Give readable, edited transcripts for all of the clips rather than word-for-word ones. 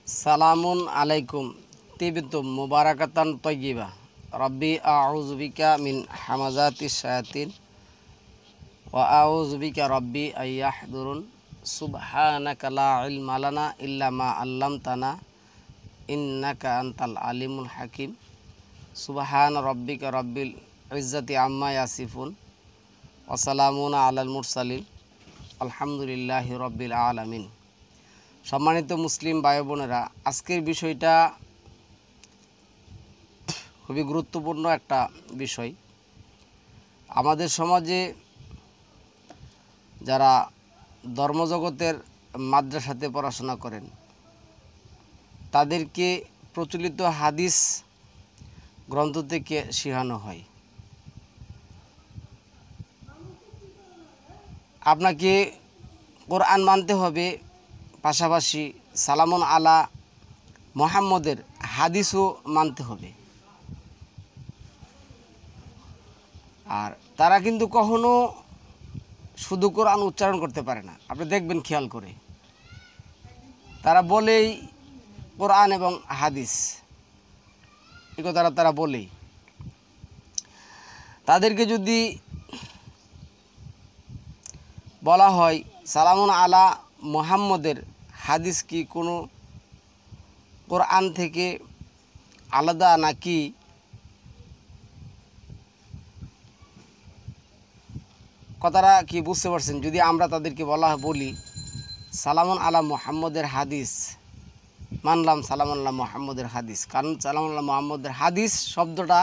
সালামুন আলাইকুম তিবিতুম মুবারাকাতান তয়্যিবা রব্বি আউযু বিকা মিন হামাযাতিশ শায়াতিন ওয়া আউযু বিকা রব্বি আইয়াহদুরুন সুবহানাকা লা ইলমা লানা ইল্লা মা আল্লামতানা ইন্নাকা আনতাল আলিমুল হাকিম সুবহান রব্বিকা রব্বিল ইজ্জাতি আম্মা ইয়াসিফুন ওয়া সালামুন আলাল মুরসালিন আলহামদুলিল্লাহি রব্বিল আলামিন। সম্মানিত মুসলিম ভাই বোনেরা, আজকের বিষয়টা খুবই গুরুত্বপূর্ণ একটা বিষয়। আমাদের সমাজে যারা ধর্মজগতের মাদ্রাসাতে পড়াশোনা করেন তাদেরকে প্রচলিত হাদিস গ্রন্থ থেকে শেখানো হয়। আপনাকে কোরআন মানতে হবে, পাশাপাশি সালামুন আলা মুহাম্মদের হাদিসও মানতে হবে। আর তারা কিন্তু কখনো শুধু কোরআন উচ্চারণ করতে পারে না। আপনি দেখবেন খেয়াল করে, তারা বলেই কোরআন এবং হাদিস, এই কথাটা তারা বলেই। তাদেরকে যদি বলা হয় সালামুন আলা মুহাম্মদের হাদিস কি কোনো কোরআন থেকে আলাদা নাকি কথাটা কি বুঝতে পারছেন? যদি আমরা তাদেরকে বলি সালামুন আলা মুহাম্মদের হাদিস মানলাম, সালামুন আলা মুহাম্মদের হাদিস, কারণ সালামুন আলা মুহাম্মদের হাদিস শব্দটা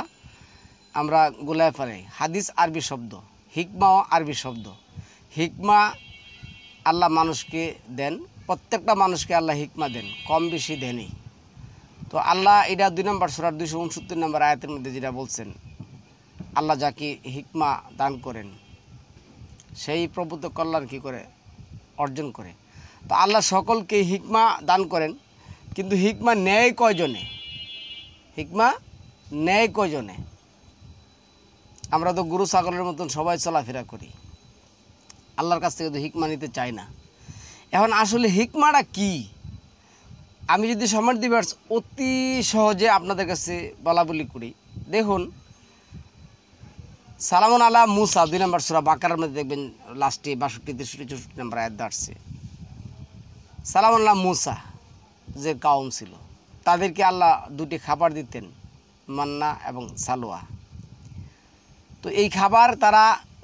আমরা গোলায় ফেলাই। হাদিস আরবি শব্দ, হিকমাও আরবি শব্দ। হিকমা আল্লাহ মানুষকে দেন, প্রত্যেকটা মানুষকে আল্লাহ হিকমা দেন, কম বেশি দেনই। তো আল্লাহ এটা 2 নম্বর সূরার 269 নম্বর আয়াতের মধ্যে যেটা বলছেন, আল্লাহ যাকে হিকমা দান করেন সেই প্রভূত কল্যাণ কী করে অর্জন করে। তো আল্লাহ সকলকে হিকমা দান করেন, কিন্তু হিকমা নেয় কয়জনে? হিকমা নেয় কয়জনে? আমরা তো গরু ছাগলের মতন সবাই চলাফেরা করি, আল্লাহর কাছ থেকে তো হিকমা নিতে চাই না। এখন আসলে হিকমাটা কি? আমি যদি সময় দিবার অতি সহজে আপনাদের কাছে বলাবলি করি, দেখুন সালামুন আলা মুসা 2 নম্বর সূরা বাকারার মধ্যে দেখবেন লাস্টে 62, 63, 64 নম্বর আয়াত আসছে। সালামুন আলা মুসা যে কাউম ছিল তাদেরকে আল্লাহ 2টি খাবার দিতেন, মান্না এবং সালোয়া। তো এই খাবার তারা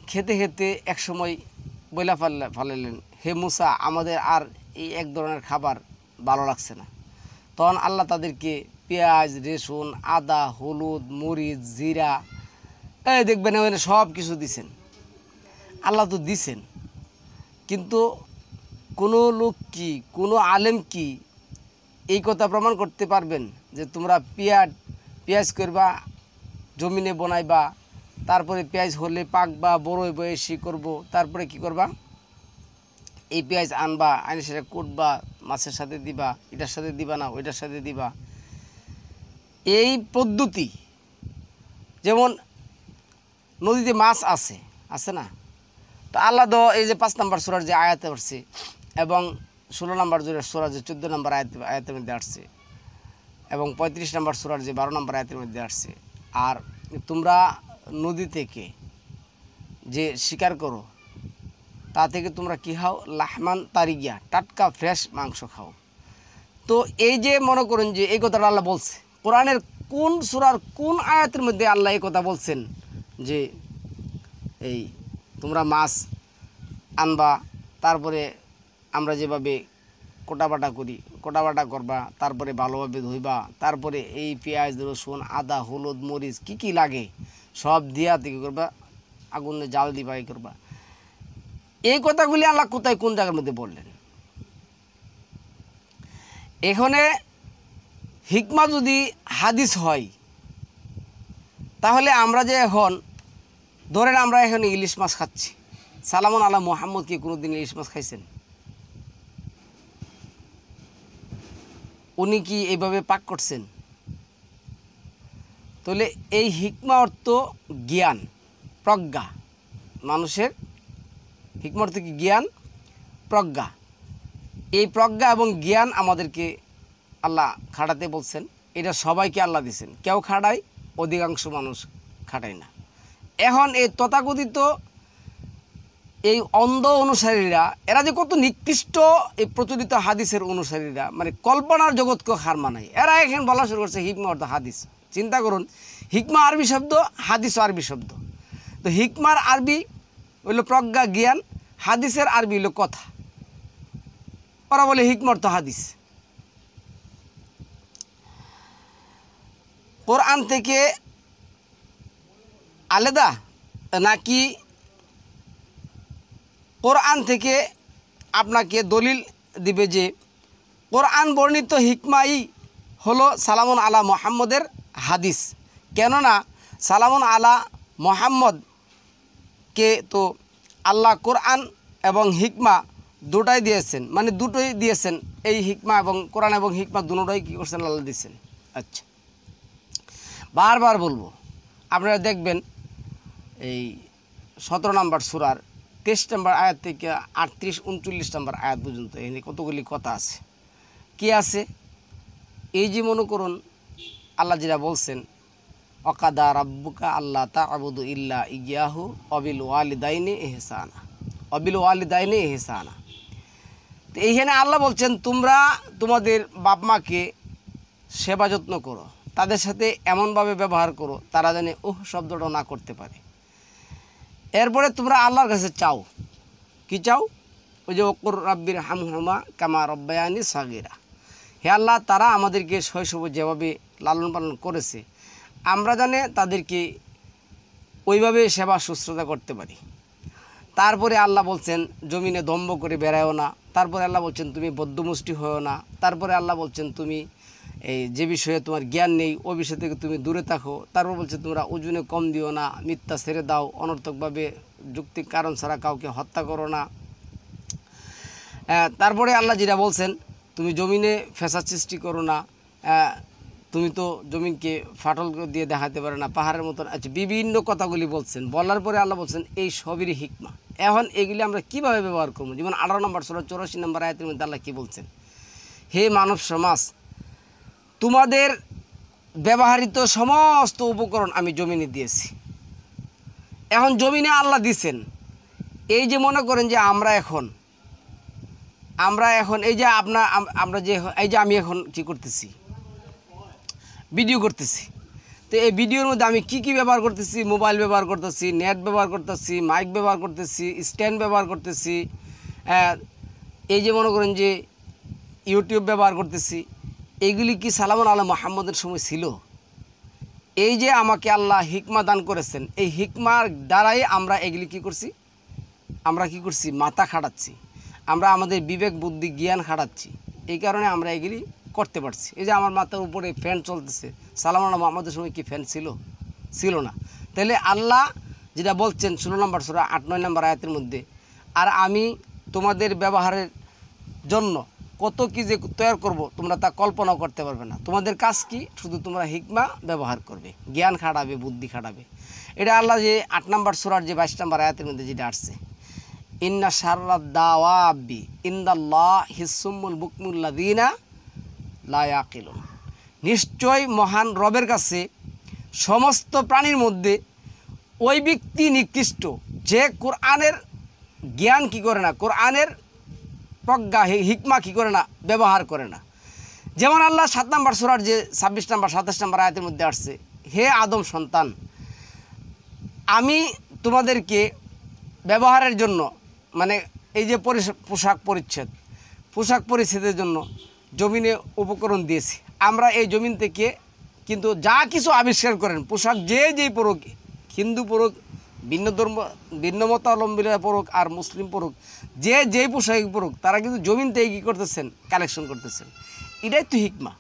খেতে খেতে একসময় বইলা ফেলালেন, হে মুসা, আমাদের আর এই এক ধরনের খাবার ভালো লাগছে না। তখন আল্লাহ তাদেরকে পেঁয়াজ, রসুন, আদা, হলুদ, মরিচ, জিরা, এই দেখবেন ওখানে সব কিছু দিছেন। আল্লাহ তো দিছেন, কিন্তু কোনো লোক কি, কোনো আলেম কি এই কথা প্রমাণ করতে পারবেন যে তোমরা পেঁয়াজ করবা, জমিনে বনাইবা, তারপরে পেঁয়াজ হলে পাকবা, বড় বয়সী করব, তারপরে কি করবা, এই পেঁয়াজ আনবা, আইনে সেটা কুটবা, মাছের সাথে দিবা, এটার সাথে দিবা না ওইটার সাথে দিবা। এই পদ্ধতি, যেমন নদীতে মাছ আছে না? তো আল্লাহ এই যে 5 নম্বর সূরার যে আয়াতে আসছে এবং 16 নম্বর সূরার যে 14 নম্বর আয়াতের মধ্যে আসছে এবং 35 নম্বর সূরার যে 12 নম্বর আয়াতের মধ্যে আসছে, আর তোমরা নদী থেকে যে শিকার করো তা থেকে তোমরা কী খাও? লাহমান তারিগিয়া, টাটকা ফ্রেশ মাংস খাও। তো এই যে মনে করুন যে এই কথাটা আল্লাহ বলছে, কোরআনের কোন সূরার কোন আয়াতের মধ্যে আল্লাহ এই কথা বলছেন যে এই তোমরা মাছ আনবা, তারপরে আমরা যেভাবে কোটাবাটা করি কোটাবাটা করবা, তারপরে ভালোভাবে ধুইবা, তারপরে এই পেঁয়াজ, রসুন, আদা, হলুদ, মরিচ কি কি লাগে সব দিয়া থেকে করবা, আগুনে জাল দিবা, এই করবা। এই কথাগুলি আল্লাহ কোথায় কোন জায়গার মধ্যে বললেন? এখানে হিকমা যদি হাদিস হয়, তাহলে আমরা যে এখন ধরেন আমরা এখন ইলিশ মাছ খাচ্ছি, সালামুন আলা মুহাম্মদ কি কোনোদিন ইলিশ মাছ খাইছেন? উনি কি এইভাবে পাক করছেন? তাহলে এই হিকমা অর্থ জ্ঞান, প্রজ্ঞা। মানুষের হিকমা অর্থ কি? জ্ঞান, প্রজ্ঞা। এই প্রজ্ঞা এবং জ্ঞান আমাদেরকে আল্লাহ খাটাতে বলছেন, এটা সবাইকে আল্লাহ দিয়েছেন, কেউ খাটায়, অধিকাংশ মানুষ খাটায় না। এখন এই তথাকথিত এই অন্ধ অনুসারীরা, এরা যে কত নিকৃষ্ট, এই প্রচলিত হাদিসের অনুসারীরা, মানে কল্পনার জগৎকে হার মানায়। এরা এখন বলা শুরু করছে হিকমা অর্থ হাদিস। চিন্তা করুন, হিকমা আরবি শব্দ, হাদিসও আরবি শব্দ। তো হিকমার আরবি হইল প্রজ্ঞা, জ্ঞান, হাদিসের আরবি হইল কথা। ওরা বলে হিকমা অর্থ হাদিস। কোরআন থেকে আলাদা নাকি কোরআন থেকে আপনাকে দলিল দিবে যে কোরআন বর্ণিত হিকমাই হলো সালামুন আলা মুহাম্মদের হাদিস? কেননা সালামুন আলা মুহাম্মদকে তো আল্লাহ কোরআন এবং হিকমা দুটাই দিয়েছেন, মানে দুটোই দিয়েছেন। এই হিকমা এবং কোরআন এবং হিকমা দুটোই কী করছেন? আল্লাহ দিয়েছেন। আচ্ছা, বারবার বলবো, আপনারা দেখবেন এই 17 নম্বর সূরার 23 নম্বর আয়াত থেকে 38-39 নম্বর আয়াত পর্যন্ত এখানে কতগুলি কথা আছে। কি আছে? এই যে মনে করুন আল্লাহ যেটা বলছেন, অকাদা রাব্বুকা আল্লাহ তা'বুদু ইল্লা ইয়াহু অবিল ওয়ালিদাইনি ইহসানা, অবিল ওয়ালিদাইনি ইহসানা। তো এইখানে আল্লাহ বলছেন তোমরা তোমাদের বাপ মাকে সেবা যত্ন করো, তাদের সাথে এমনভাবে ব্যবহার করো তারা যেন শব্দটা না করতে পারে। এরপরে তোমরা আল্লাহর কাছে চাও, কি চাও? ওই যে ওকুর রাব্বির হামহুমা কামা রব্বায়ানি সাগীরা, হে আল্লাহ তারা আমাদেরকে শৈশবে যেভাবে লালন পালন করেছে আমরা জানে তাদেরকে ওইভাবে সেবা শুশ্রূষা করতে পারি। তারপরে আল্লাহ বলছেন জমিনে দম্ভ করে বেড়ায়ও না। তারপরে আল্লাহ বলছেন তুমি বদ্ধমুষ্টি হও না। তারপরে আল্লাহ বলছেন তুমি এই যে বিষয়ে তোমার জ্ঞান নেই ওই বিষয় থেকে তুমি দূরে থাকো। তারপর বলছে তোমরা ওজনে কম দিও না, মিথ্যা ছেড়ে দাও, অনর্থকভাবে যৌক্তিক কারণ ছাড়া কাউকে হত্যা করো না। তারপরে আল্লাহ যেটা বলছেন তুমি জমিনে ফ্যাসাদ সৃষ্টি করো না, তুমি তো জমিনকে ফাটল দিয়ে দেখাতে পারে না পাহাড়ের মতন। আচ্ছা, বিভিন্ন কথাগুলি বলছেন। বলার পরে আল্লাহ বলছেন এই সবেরই হিকমা। এখন এগুলি আমরা কীভাবে ব্যবহার করবো? যেমন 18 নম্বর সূরা 84 নম্বর আয়াতের মধ্যে আল্লাহ কী বলছেন? হে মানব সমাজ, তোমাদের ব্যবহৃত সমস্ত উপকরণ আমি জমিনে দিয়েছি। এখন জমিনে আল্লাহ দিছেন, এই যে মনে করেন যে আমরা এখন এই যে আমরা যে এই যে আমি এখন কি করতেছি, ভিডিও করতেছি। তো এই ভিডিওর মধ্যে আমি কি ব্যবহার করতেছি? মোবাইল ব্যবহার করতেছি, নেট ব্যবহার করতেছি, মাইক ব্যবহার করতেছি, স্ট্যান্ড ব্যবহার করতেছি, এই যে মনে করেন যে ইউটিউব ব্যবহার করতেছি। এইগুলি কি সালামুন আলা মুহাম্মদের সময় ছিল? এই যে আমাকে আল্লাহ হিকমা দান করেছেন, এই হিকমার দ্বারাই আমরা এগুলি কি করছি? আমরা কি করছি? মাথা খাটাচ্ছি, আমরা আমাদের বিবেক বুদ্ধি জ্ঞান খাটাচ্ছি। এই কারণে আমরা এগুলি করতে পারছি। এই যে আমার মাথার উপরে ফ্যান চলতেছে, সালামুন আলা মুহাম্মদের সময় কি ফ্যান ছিল? ছিল না। তাহলে আল্লাহ যেটা বলছেন 16 নম্বর সূরা 8-9 নম্বর আয়াতের মধ্যে, আর আমি তোমাদের ব্যবহারের জন্য কত কি যে তৈরি করব তোমরা তা কল্পনাও করতে পারবে না। তোমাদের কাজ কি? শুধু তোমরা হিকমা ব্যবহার করবে, জ্ঞান খাটাবে, বুদ্ধি খাটাবে। এটা আল্লাহ যে 8 নম্বর সূরার যে 22 নম্বর আয়াতের মধ্যে যেটা আসছে, ইন্না শাররাদ দাওয়াবি ইনদাল্লাহি সুম্মুল বুকমুল্লাযিনা লা ইয়াকিলুন, নিশ্চয় মহান রবের কাছে সমস্ত প্রাণীর মধ্যে ওই ব্যক্তি নিকৃষ্ট যে কোরআনের জ্ঞান কি করে না, কোরআনের প্রজ্ঞা হিকমা কি করে না, ব্যবহার করে না। যেমন আল্লাহ 7 নম্বর সূরার যে 26 নম্বর 27 নম্বর আয়াতের মধ্যে আসছে, হে আদম সন্তান, আমি তোমাদেরকে ব্যবহারের জন্য, মানে এই যে পোশাক পরিচ্ছেদের জন্য জমিনে উপকরণ দিয়েছি। আমরা এই জমিন থেকে কিন্তু যা কিছু আবিষ্কার করেন, পোশাক যেই পরুক, হিন্দু পরুক, ভিন্ন মতাবলম্বীরা পরুক আর মুসলিম পরুক, যেই পোশাক পরুক, তারা কিন্তু জমিন থেকে কী করতেছেন? কালেকশন করতেছেন। এটাই তো হিকমা,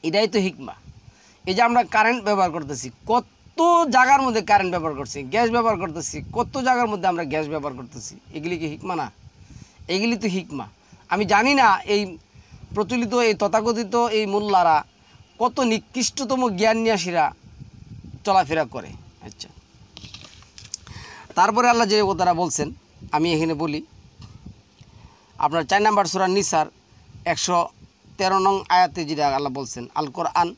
এটাই তো হিকমা। এই যে আমরা কারেন্ট ব্যবহার করতেছি, কত জায়গার মধ্যে কারেন্ট ব্যবহার করছি, গ্যাস ব্যবহার করতেছি, কত জায়গার মধ্যে আমরা গ্যাস ব্যবহার করতেছি। এগুলি কি হিকমা না? এগুলি তো হিকমা। আমি জানি না এই প্রচলিত এই তথাকথিত এই মোল্লারা কত নিকৃষ্টতম জ্ঞানন্যাসীরা চলাফেরা করে। আচ্ছা, তারপরে আল্লাহ যে কথাটা বলছেন আমি এখানে বলি, আপনার 4 নম্বর সূরা নিসার 113 নং আয়াতে যেটা আল্লাহ বলছেন, আল কোরআন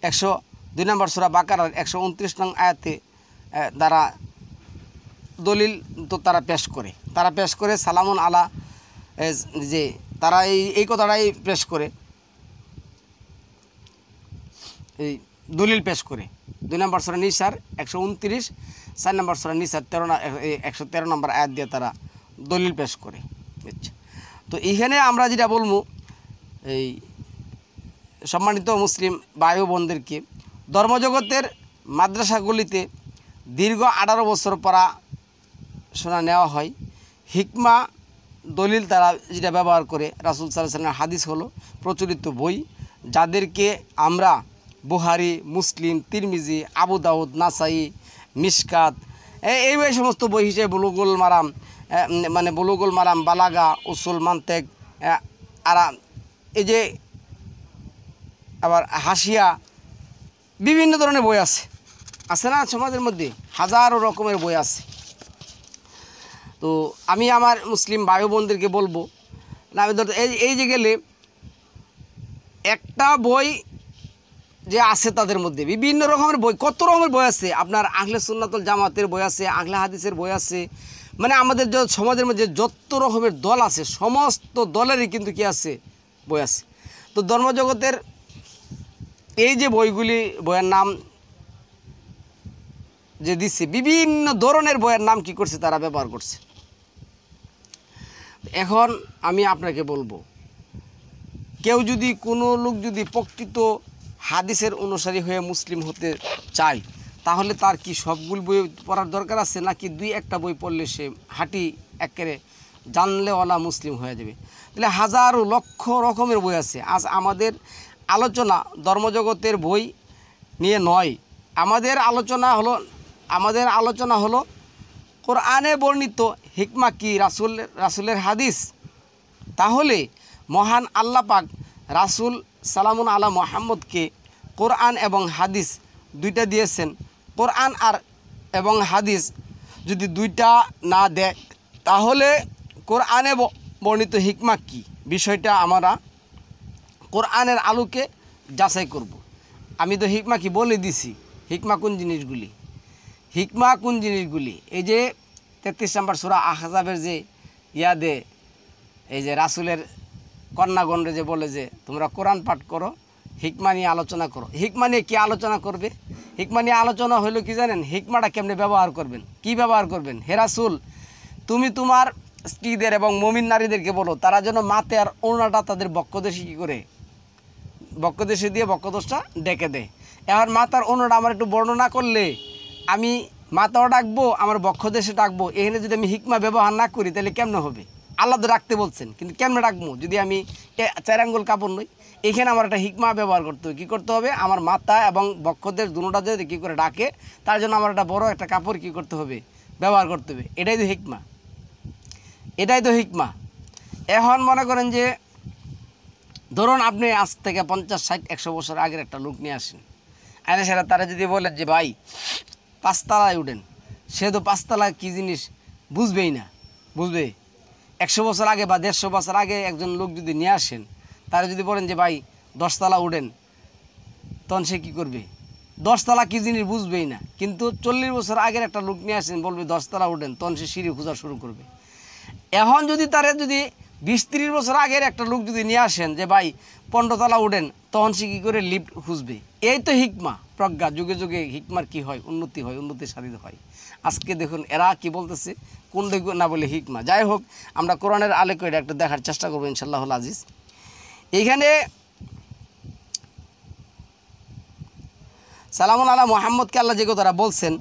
102 নম্বর সূরা বাকারার 129 নং আয়াতে দ্বারা দলিল তো তারা পেশ করে সালামুন আলা, যে তারা এই কথাটাই পেশ করে, এই দলিল পেশ করে 2 নম্বর সূরা নিসার 129, 4 নম্বর সূরা নিসার 113 নম্বর আয়াত দিয়ে তারা দলিল পেশ করে। আচ্ছা, তো এইখানে আমরা যেটা বলবো, এই সম্মানিত মুসলিম ভাই ও বোনদেরকে, ধর্মজগতের মাদ্রাসাগুলিতে দীর্ঘ 18 বছর পড়াশোনা নেওয়া হয়। হিকমা দলিল তারা যেটা ব্যবহার করে, রাসূল সাল্লাল্লাহু আলাইহি ওয়াসাল্লামের হাদিস হলো প্রচলিত বই, যাদেরকে আমরা বুখারী, মুসলিম, তিরমিজি, আবু দাউদ, নাসাই, মিশকাত এই সমস্ত বই হিসেবে বুলুগুল মারাম, বালাগা, উসুল, মান্তেক, আর এই যে আবার হাসিয়া, বিভিন্ন ধরনের বই আছে না সমাজের মধ্যে, হাজারো রকমের বই আছে। তো আমি আমার মুসলিম ভাই বোনদেরকে বলবো না, আমি এই যে গেলে একটা বই যে আছে তাদের মধ্যে বিভিন্ন রকমের বই, কত রকমের বই আছে। আপনার আহলে সুন্নাতুল জামাতের বই আছে, আহলে হাদিসের বই আছে, মানে আমাদের সমাজের মধ্যে যত রকমের দল আছে সমস্ত দলেরই কিন্তু কি আছে, বই আছে। তো ধর্মজগতের এই যে বইয়ের নাম যে দিচ্ছে, বিভিন্ন ধরনের বইয়ের নাম কি করছে তারা ব্যবহার করছে। এখন আমি আপনাকে বলবো, কেউ যদি কোনো লোক যদি প্রকৃত হাদিসের অনুসারী হয়ে মুসলিম হতে চায়, তাহলে তার কি সবগুলো বই পড়ার দরকার আছে, নাকি 2-1টা বই পড়লে সে হাঁটি একেবারে জানলেওয়ালা মুসলিম হয়ে যাবে? তাহলে হাজারো লক্ষ রকমের বই আছে। আজ আমাদের আলোচনা ধর্মজগতের বই নিয়ে নয়, আমাদের আলোচনা হলো কোরআনে বর্ণিত হিকমা কি, রাসূলের হাদিস। তাহলে মহান আল্লাহ পাক রাসূল সালামুন আলা মুহাম্মদকে কোরআন এবং হাদিস দুইটা দিয়েছেন। কোরআন এবং হাদিস যদি দুইটা না দেয়, তাহলে কোরআনে বর্ণিত হিকমা কি, বিষয়টা আমরা কোরআনের আলোকে যাচাই করব। আমি তো হিকমা কি বলে দিছি, হিকমা কোন জিনিসগুলি, এই যে 33 নম্বর সূরা আহজাবের যে ইয়াদে, এই যে রাসূলের কন্যাগণরে যে বলে যে তোমরা কোরআন পাঠ করো, হিকমা নিয়ে আলোচনা করো। হিকমা নিয়ে কী আলোচনা করবে? হিকমা নিয়ে আলোচনা হলো কি জানেন? হিকমাটা কেমনে ব্যবহার করবেন, কি ব্যবহার করবেন। হে রাসূল, তুমি তোমার স্ত্রীদের এবং মুমিন নারীদেরকে বলো তারা যেন মাথে আর ওড়নাটা তাদের বক্ষদেশে কী করে, বক্ষদেশে দিয়ে বক্ষদেশটা ডেকে দেয়। এখন মাথার ওড়নাটা আমার একটু বর্ণনা করলে আমি মাথাও ডাকবো, আমার বক্ষদেশে ডাকবো, এখানে যদি আমি হিকমা ব্যবহার না করি তাহলে কেমনে হবে? আল্লাহ তো রাখতে বলছেন, কিন্তু কেমনে রাখবো যদি আমি 4 আঙ্গুল কাপড় নই? এখানে আমার একটা হিকমা ব্যবহার করতে হবে। কী করতে হবে? আমার মাথা এবং বক্ষদেশ দুটোটা যদি কী করে ডাকে, তার জন্য আমার একটা বড় একটা কাপড় কী করতে হবে, ব্যবহার করতে হবে। এটাই তো হিকমা। এখন মনে করেন যে ধরুন আপনি আজ থেকে 50, 60, 100 বছর আগের একটা লোক নিয়ে আসেন, আরে সেটা তারা যদি বলেন যে ভাই 5 তলায় উঠেন, সে তো 5 তলা কী জিনিস বুঝবেই না। 100 বছর আগে বা 150 বছর আগে একজন লোক যদি নিয়ে আসেন, তারা যদি বলেন যে ভাই 10 তলা উঠেন, তখন সে কী করবে? 10 তলা কী জিনিস বুঝবেই না। কিন্তু 40 বছর আগের একটা লোক নিয়ে আসেন, বলবে 10 তলা উঠেন, তখন সে সিঁড়ি খোঁজা শুরু করবে। এখন যদি 20-30 বছর আগের একটা লোক যদি নিয়ে আসেন যে ভাই 15 তলা উঠেন, তখন সে কী করে লিফট খুঁজবে। এই তো হিকমা, প্রজ্ঞা। যুগে যুগে হিকমার কি হয়, উন্নতি সাধিত হয়। আজকে দেখুন এরা কি বলতেছে, কোন দিক না বলে হিকমা। যাই হোক, আমরা কোরআনের আলোকে এটা একটু দেখার চেষ্টা করবো ইনশাআল্লাহুল আজিজ। এইখানে সালামুন আলা মুহাম্মদকে আল্লাহ যে কথাটা বলছেন,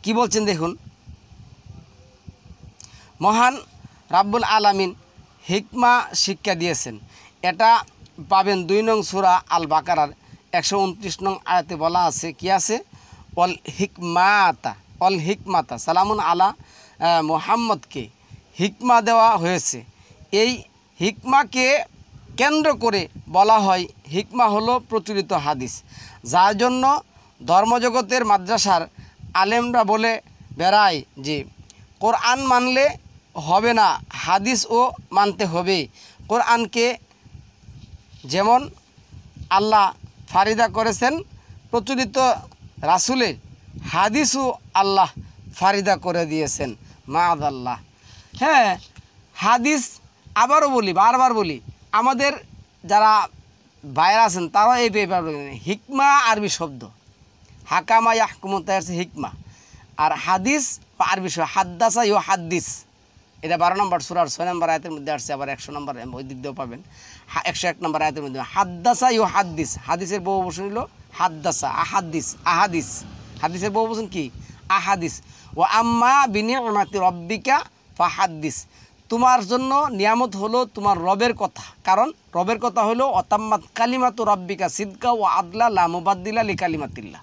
কি বলছেন দেখুন। মহান রাব্বুল আলামিন হিকমা শিক্ষা দিয়েছেন। এটা পাবেন 2 নং সূরা আল বাকারার 129 নং আয়াতে বলা আছে, কি আছে? অল হিকমাতা সালামুন আলা মুহাম্মদকে হিকমা দেওয়া হয়েছে। এই হিকমাকে কেন্দ্র করে বলা হয়, হিকমা হলো প্রচলিত হাদিস, যার জন্য ধর্মজগতের মাদ্রাসার আলেমরা বলে বেড়ায় যে কোরআন মানলে হবে না, হাদিসও মানতে হবে। কোরআনকে যেমন আল্লাহ ফারিদা করেছেন, প্রচলিত রাসূলের হাদিসও আল্লাহ ফারিদা করে দিয়েছেন মাআদাল্লাহ। হ্যাঁ, হাদিস আবারও বলি, বারবার বলি, আমাদের যারা বাইরে আছেন তারাও এই ব্যাপারে হিকমা আরবি শব্দ, হাকামা ইয়াহকুমু তাই হচ্ছে হিকমা, আর হাদিস বা আরবি শব্দ হাদ্দাসা ইউ হাদ্দিস, এটা 12 নম্বর সূরার 6 নম্বর আয়াতের মধ্যে আসছে, আবার 100 নম্বর ওই দিক দিয়েও পাবেন 101 নম্বর আয়াতের মধ্যে। হাদ্দাসা ইউ হাদ্দিস, হাদিসের বহু বচন হলো হাদ্দাসা, আহাদিস, আহাদিস, হাদিসের বহু বচন কি আহাদিস। ও আম্মা বিনিআমাতি রব্বিকা ফাহাদ্দিস, তোমার জন্য নিয়ামত হলো তোমার রবের কথা, কারণ রবের কথা হলো অতাম্মাত কালিমাতু রব্বিকা সিদকা ও আদলা লা মুবাদ্দিলা লিকালিমাতিল্লাহ,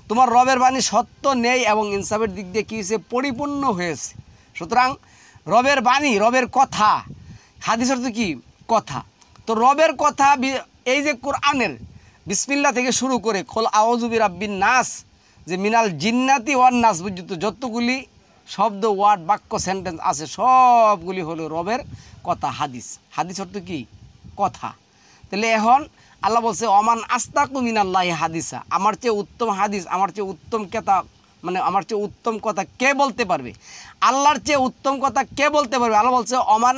তোমার রবের বাণী সত্য নেই এবং ইনসাফের দিক দিয়ে কী হয়েছে পরিপূর্ণ হয়েছে। সুতরাং রবের বাণী, রবের কথা, হাদিস অর্থ কি কথা, তো রবের কথা এই যে কোরআনের বিসমিল্লাহ থেকে শুরু করে কুল আউযু বিরাব্বিন নাস, যে মিনাল জিন্নাতি ওয়ান নাস পর্যন্ত যতগুলি শব্দ, ওয়ার্ড, বাক্য, সেন্টেন্স আছে সবগুলি হলো রবের কথা। হাদিস, হাদিস অর্থ কি কথা। তাহলে এখন আল্লাহ বলছে অমান আস্তাকু মিনাল্লাহি হাদিসা, আমার চেয়ে উত্তম হাদিস, আমার চেয়ে উত্তম কথা, মানে আমার চেয়ে উত্তম কথা কে বলতে পারবে, আল্লাহর চেয়ে উত্তম কথা কে বলতে পারবে। আল্লাহ বলছে অমান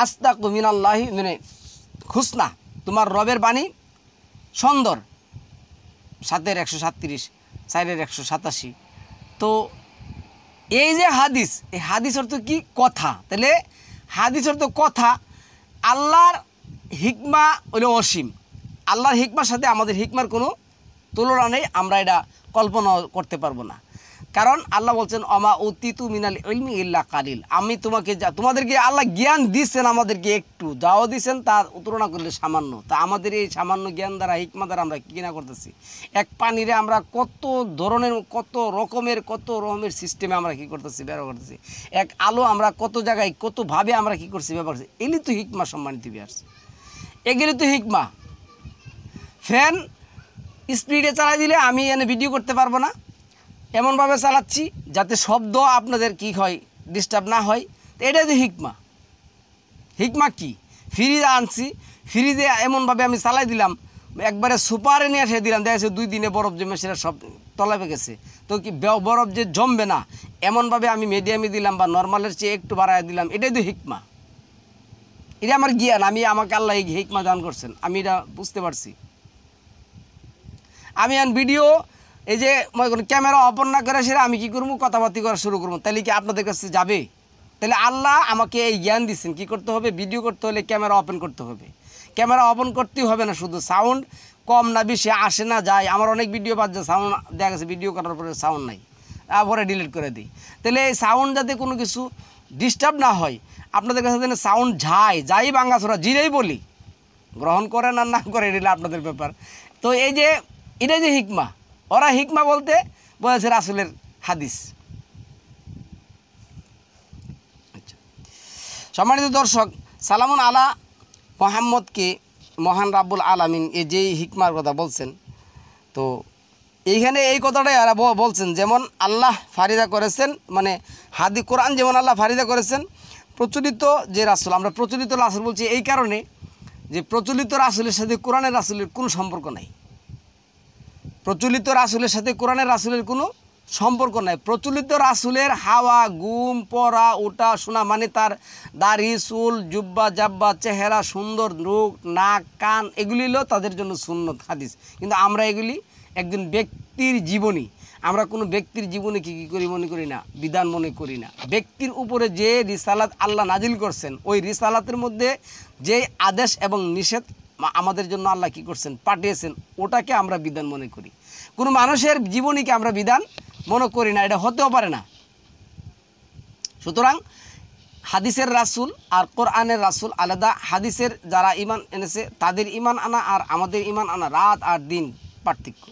আস্তাকু মিনাল্লাহি মানে খুসনা, তোমার রবের বাণী সুন্দর, 7-এর 137, 4-এর 187। তো এই যে হাদিস, এই হাদিস অর্থ কি কথা। তাহলে হাদিস অর্থ কথা, আল্লাহর হিকমা হলো অসীম, আল্লাহর হিকমার সাথে আমাদের হিকমার কোনো তুলনা নেই, আমরা এটা কল্পনা করতে পারবো না। কারণ আল্লাহ বলছেন অমা উতিতু মিনাল ইলমি ইল্লা কালিল, আমি তোমাদেরকে আল্লাহ জ্ঞান দিচ্ছেন, আমাদেরকে একটু যাও দিচ্ছেন, তার তুলনা করলে সামান্য। তা আমাদের এই সামান্য জ্ঞান দ্বারা, হিকমা দ্বারা আমরা কী না করতেছি, এক পানিরে আমরা কত ধরনের কত রকমের সিস্টেমে আমরা কী করতেছি, ব্যবহার করতেছি। এক আলো আমরা কত জায়গায় কতভাবে আমরা কী করছি, ব্যবহার করছি। এগুলি তো হিকমা, সম্মানিত ভিউয়ার্স, এগুলি তো হিকমা। ফ্যান স্পিডে চালাই দিলে আমি এনে ভিডিও করতে পারবো না, এমনভাবে চালাচ্ছি যাতে শব্দ আপনাদের কি হয়, ডিস্টার্ব না হয়। তো এটাই তো হিকমা। হিকমা কি, ফ্রিজে আনছি, ফ্রিজে এমনভাবে আমি চালাই দিলাম, একবারে সুপারে নিয়ে এসে দিলাম, দেখা যাচ্ছে 2 দিনে বরফ জমে সেটা সব তলাপে গেছে। তো কি বরফ যে জমবে না, এমনভাবে আমি মিডিয়ামে দিলাম বা নর্মালের চেয়ে একটু বাড়ায় দিলাম, এটাই তো হিকমা। এটা আমার জ্ঞান, আমাকে আল্লাহ এই হিকমা দান করছেন, আমি এটা বুঝতে পারছি। আমি ভিডিও এই যে ক্যামেরা ওপেন না করে সেটা আমি কী করবো, কথাবার্তা করা শুরু করবো, তাহলে কি আপনাদের কাছে যাবে? তাহলে আল্লাহ আমাকে এই জ্ঞান দিচ্ছেন, কী করতে হবে, ভিডিও করতে হলে ক্যামেরা ওপেন করতে হবে। ক্যামেরা ওপেন করতেই হবে না, শুধু সাউন্ড কম না বেশি, আসে না যায়। আমার অনেক ভিডিও বাজছে, সাউন্ড দেখা গেছে ভিডিও করার পরে সাউন্ড নাই, পরে ডিলিট করে দিই। তাহলে এই সাউন্ড যাতে কোনো কিছু ডিস্টার্ব না হয়, আপনাদের কাছে যেন সাউন্ড যাই বাঙ্গাছড়া জিরেই বলি, গ্রহণ করেন আর না করে এটা আপনাদের ব্যাপার। তো এই যে এটা যে হিকমা, ওরা হিকমা বলতে বলেছে রাসূলের হাদিস। আচ্ছা, সম্মানিত দর্শক, সালামুন আলা মোহাম্মদকে মহান রাব্বুল আলামিন এই যেই হিকমার কথা বলছেন, তো এইখানে এই কথাটাই এরা বলছেন, যেমন আল্লাহ ফারিদা করেছেন, মানে কোরআন যেমন আল্লাহ ফারিদা করেছেন, প্রচলিত যে রাসূল, আমরা প্রচলিত রাসূল বলছি এই কারণে যে প্রচলিত রাসূলের সাথে কোরআনের রাসূলের কোনো সম্পর্ক নাই। প্রচলিত রাসূলের সাথে কোরআনের রাসূলের কোনো সম্পর্ক নাই। প্রচলিত রাসূলের হাওয়া, ঘুম, পড়া, ওঠা, শোনা, মানে তার দাড়ি, চুল, জুব্বা, জাব্বা, চেহারা, সুন্দর রূপ, নাক, কান, এগুলি হলো তাদের জন্য সুন্নত হাদিস। কিন্তু আমরা এগুলি একজন ব্যক্তির জীবনী, আমরা কোনো ব্যক্তির জীবনে কী করি মনে করি না, বিধান মনে করি না। ব্যক্তির উপরে যে রিসালাত আল্লাহ নাজিল করছেন, ওই রিসালাতের মধ্যে যে আদেশ এবং নিষেধ আমাদের জন্য আল্লাহ কী করছেন, পাঠিয়েছেন, ওটাকে আমরা বিধান মনে করি। কোনো মানুষের জীবনীকে আমরা বিধান মনে করি না, এটা হতেও পারে না। সুতরাং হাদিসের রাসূল আর কোরআনের রাসূল আলাদা। হাদিসের যারা ঈমান এনেছে তাদের ঈমান আনা আর আমাদের ঈমান আনা রাত আর দিন পার্থক্য।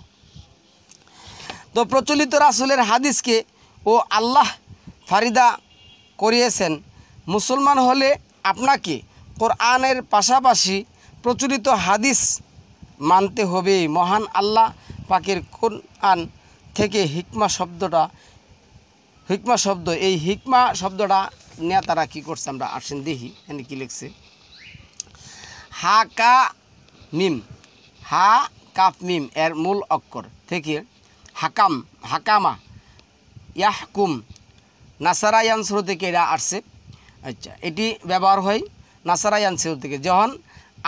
তো প্রচলিত রাসূলের হাদিসকে ও আল্লাহ ফারিদা করিয়েছেন। মুসলমান হলে আপনাকে কোরআনের পাশাপাশি প্রচলিত হাদিস মানতে হবে। মহান আল্লাহ পাকের কোরআন থেকে হিকমা শব্দ, এই হিকমা শব্দটা নিয়ে তারা কী করছে, আমরা আসেন দেখি এখানে কী লিখছে। হা কা মিম, হা কাফ মিম এর মূল অক্ষর থেকে হাকাম, হাকামা, ইয়াহকুম, নাসারা ইয়ানসুরু থেকে এটা আসছে। আচ্ছা, এটি ব্যবহার হয় নাসারা ইয়ানসুরু থেকে। যখন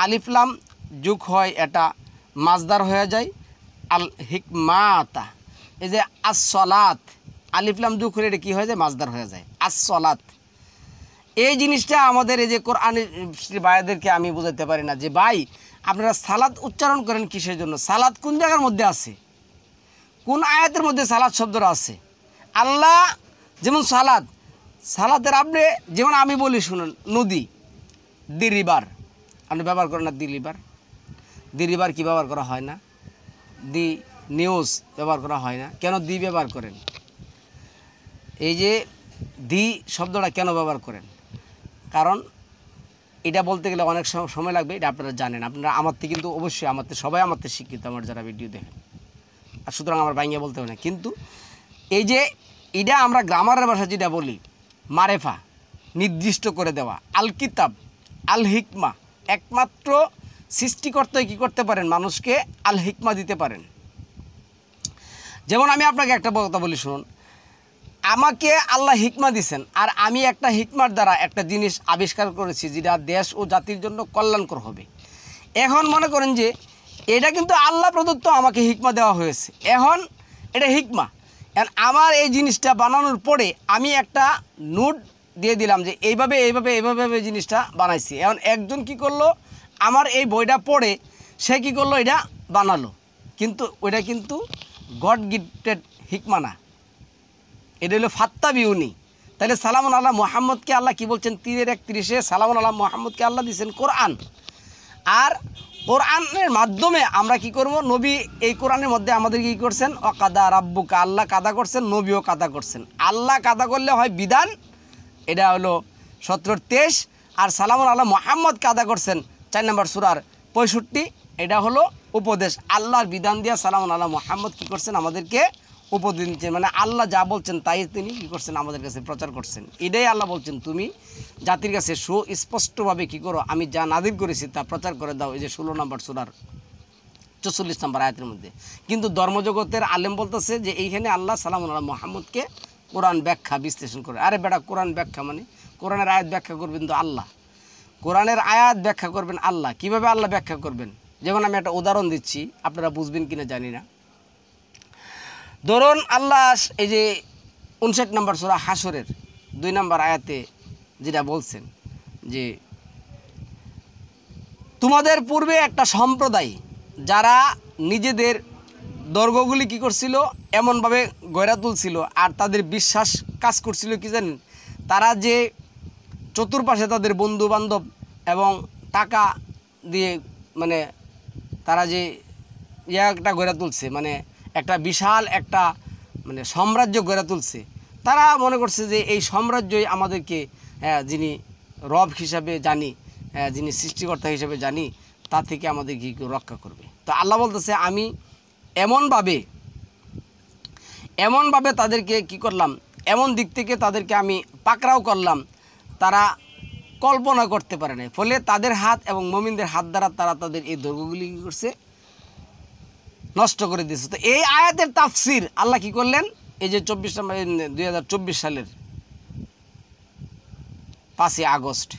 আলিফলাম যুগ হয় এটা মাজদার হয়ে যায় আল হিকমাতা। এই যে আসলাত, আলিফলাম যুগ হলে এটা কী হয়ে যায়? মাজদার হয়ে যায় আসলাত। এই জিনিসটা আমাদের এই যে কোরআনের ভাইদেরকে আমি বোঝাতে পারি না যে ভাই আপনারা সালাত উচ্চারণ করেন কিসের জন্য? সালাত কোন জায়গার মধ্যে আছে? কোন আয়াতের মধ্যে সালাত শব্দটা আছে? আল্লাহ যেমন সালাত, সালাতের আপনি যেমন আমি বলি শুনুন, নদী, দি রিভার, আপনি ব্যবহার করেন না দি রিভার? দি রিভার কি ব্যবহার করা হয় না? দি নিউজ ব্যবহার করা হয় না? কেন দি ব্যবহার করেন? এই যে দি শব্দটা কেন ব্যবহার করেন? কারণ এটা বলতে গেলে অনেক সময় লাগবে, এটা আপনারা জানেন। আপনারা আমার থেকে কিন্তু অবশ্যই আমার সবাই আমার থেকে শিক্ষিত, আমার যারা ভিডিও দেখেন, আর সুতরাং আমার বাইঙ্গা বলতে হবে না। কিন্তু এই যে এটা আমরা গ্রামারের ভাষা যেটা বলি মারেফা, নির্দিষ্ট করে দেওয়া, আল কিতাব, আল হিকমা, একমাত্র সৃষ্টিকর্তাই কী করতে পারেন? মানুষকে আল হিকমা দিতে পারেন। যেমন আমি আপনাকে একটা কথা বলি শুনুন, আমাকে আল্লাহ হিকমা দিছেন, আর আমি একটা হিকমার দ্বারা একটা জিনিস আবিষ্কার করেছি যেটা দেশ ও জাতির জন্য কল্যাণকর হবে। এখন মনে করেন যে এটা কিন্তু আল্লাহ প্রদত্ত, আমাকে হিকমা দেওয়া হয়েছে, এখন এটা হিকমা। এখন আমার এই জিনিসটা বানানোর পরে আমি একটা নোট দিয়ে দিলাম যে এইভাবে এইভাবে এইভাবে এই জিনিসটা বানাইছি। এখন একজন কি করলো, আমার এই বইটা পড়ে সে কি করলো, এটা বানালো, কিন্তু ওইটা কিন্তু গড গিফটেড হিকমা না, এটা হলো ফাত্তা বিউনি। তাহলে সালামুন আল্লাহ মোহাম্মদকে আল্লাহ কি বলছেন? 3:31 সালামুন আল্লাহ মোহাম্মদকে আল্লাহ দিয়েছেন কোরআন, আর কোরআনের মাধ্যমে আমরা কি করব? নবী এই কোরআনের মধ্যে আমাদের কি করছেন? অকাদা রাব্বুকা, আল্লাহ কাদা করছেন, নবীও কাদা করছেন। আল্লাহ কাদা করলে হয় বিধান, এটা হলো 17-23, আর সালামুন আল্লাহ মোহাম্মদ কাদা করছেন 4 নম্বর সূরার 65, এটা হলো উপদেশ। আল্লাহর বিধান দিয়া সালামুন আল্লাহ মোহাম্মদ কী করছেন? আমাদেরকে উপদেশ দিচ্ছেন, মানে আল্লাহ যা বলছেন তাই তিনি কী করছেন? আমাদের কাছে প্রচার করছেন। এটাই আল্লাহ বলছেন, তুমি জাতির কাছে সুস্পষ্টভাবে কী করো? আমি যা নাযিল করেছি তা প্রচার করে দাও। এই যে 16 নম্বর সূরার 44 নম্বর আয়াতের মধ্যে। কিন্তু ধর্মজগতের আলেম বলতেছে যে এইখানে আল্লাহ সালামুন আল্লাহ মোহাম্মদকে কোরআন ব্যাখ্যা বিশ্লেষণ করে। আরে বেটা, কোরআন ব্যাখ্যা মানে কোরআনের আয়াত ব্যাখ্যা করবেন তো আল্লাহ, কোরআনের আয়াত ব্যাখ্যা করবেন আল্লাহ। কিভাবে আল্লাহ ব্যাখ্যা করবেন? যেমন আমি একটা উদাহরণ দিচ্ছি, আপনারা বুঝবেন কিনা জানি না। ধরুন আল্লাহ এই যে 59 নম্বর সূরা হাশরের 2 নম্বর আয়াতে যেটা বলছেন যে তোমাদের পূর্বে একটা সম্প্রদায় যারা নিজেদের দর্গগুলি কী করছিল? এমনভাবে গড়া তুলছিল, আর তাদের বিশ্বাস কাজ করছিল কি জানেন? তারা যে চতুর্পাশে তাদের বন্ধু বান্ধব এবং টাকা দিয়ে, মানে তারা যে একটা গড়ে তুলছে, মানে একটা বিশাল একটা মানে সাম্রাজ্য গড়ে তুলছে। তারা মনে করছে যে এই সাম্রাজ্যই আমাদেরকে যিনি রব হিসাবে জানি, যিনি সৃষ্টিকর্তা হিসাবে জানি, তা থেকে আমাদের কি রক্ষা করবে। তো আল্লাহ বলতেছে আমি এমনভাবে তাদেরকে কি করলাম, এমন দিক থেকে তাদেরকে আমি পাকড়াও করলাম, তারা কল্পনা করতে পারে না। ফলে তাদের হাত এবং মুমিনদের হাত দ্বারা তারা তাদের এই দৈর্ঘ্যগুলি কী করছে? নষ্ট করে দিয়েছে। তো এই আয়াতের তাফসির আল্লাহ কি করলেন? এই যে 2024 সালের 5ই আগস্ট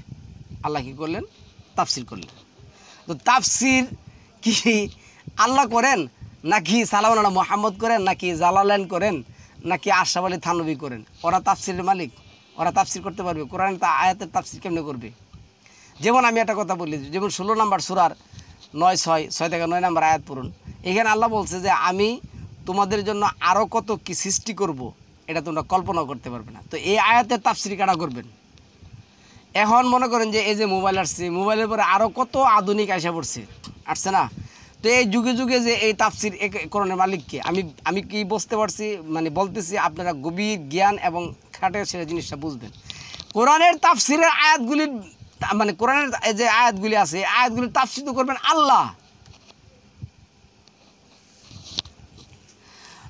আল্লাহ কি করলেন? তাফসির করলেন। তো তাফসির কি আল্লাহ করেন, নাকি সালামুন আলাইহি মুহাম্মদ করেন, নাকি জালালাইন করেন, নাকি আশরাফ আলী থানভী করেন? ওরা তাফসিরের মালিক, ওরা তাফসির করতে পারবে। কোরআনের আয়াতের তাফসির কেমনে করবে? যেমন আমি একটা কথা বলি, যেমন 16 নম্বর সূরার 6 থেকে 9 নম্বর আয়াত পড়ুন। এখানে আল্লাহ বলছে যে আমি তোমাদের জন্য আরও কত কি সৃষ্টি করব, এটা তোমরা কল্পনাও করতে পারবে না। তো এই আয়াতের তাফসির কারা করবেন? এখন মনে করেন যে এই যে মোবাইল আসছে, মোবাইলের পরে আরও কত আধুনিক আইসা পড়ছে, আসছে না? তো এই যুগে যুগে যে এই তাফসির কোরআনের মালিককে আমি কি বুঝতে পারছি, মানে বলতেছি, আপনারা গভীর জ্ঞান এবং খাটে সেটা জিনিসটা বুঝবেন। কোরআনের তাফসিরের আয়াতগুলির, মানে কোরআনের যে আয়াতগুলি আছে, আয়াতগুলির তাফসির তো করবেন আল্লাহ।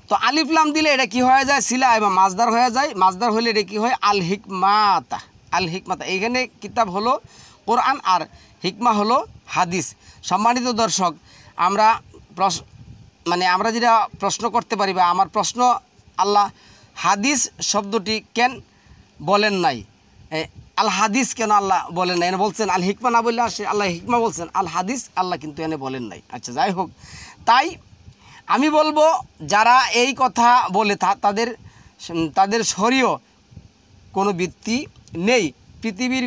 তো আলিফ লাম দিলে এটা কি হয়ে যায়? সিলা এবং মাজদার হয়ে যায়। মাজদার হলে এটা কি হয়? আল হিকমাতা, আল হিকমাতা। এইখানে কিতাব হলো কোরআন আর হিকমা হলো হাদিস। সম্মানিত দর্শক, আমরা আমরা যেটা প্রশ্ন করতে পারি বা আমার প্রশ্ন, আল্লাহ হাদিস শব্দটি কেন বলেন নাই, আল হাদিস কেন আল্লাহ বলেন নাই? এনে বলছেন আল হিকমা না বললে আসে, আল্লাহ হিকমা বলছেন, আল হাদিস আল্লাহ কিন্তু এনে বলেন নাই। আচ্ছা, যাই হোক, তাই আমি বলবো যারা এই কথা বলে তাদের শরীয় কোনো ভিত্তি নেই। পৃথিবীর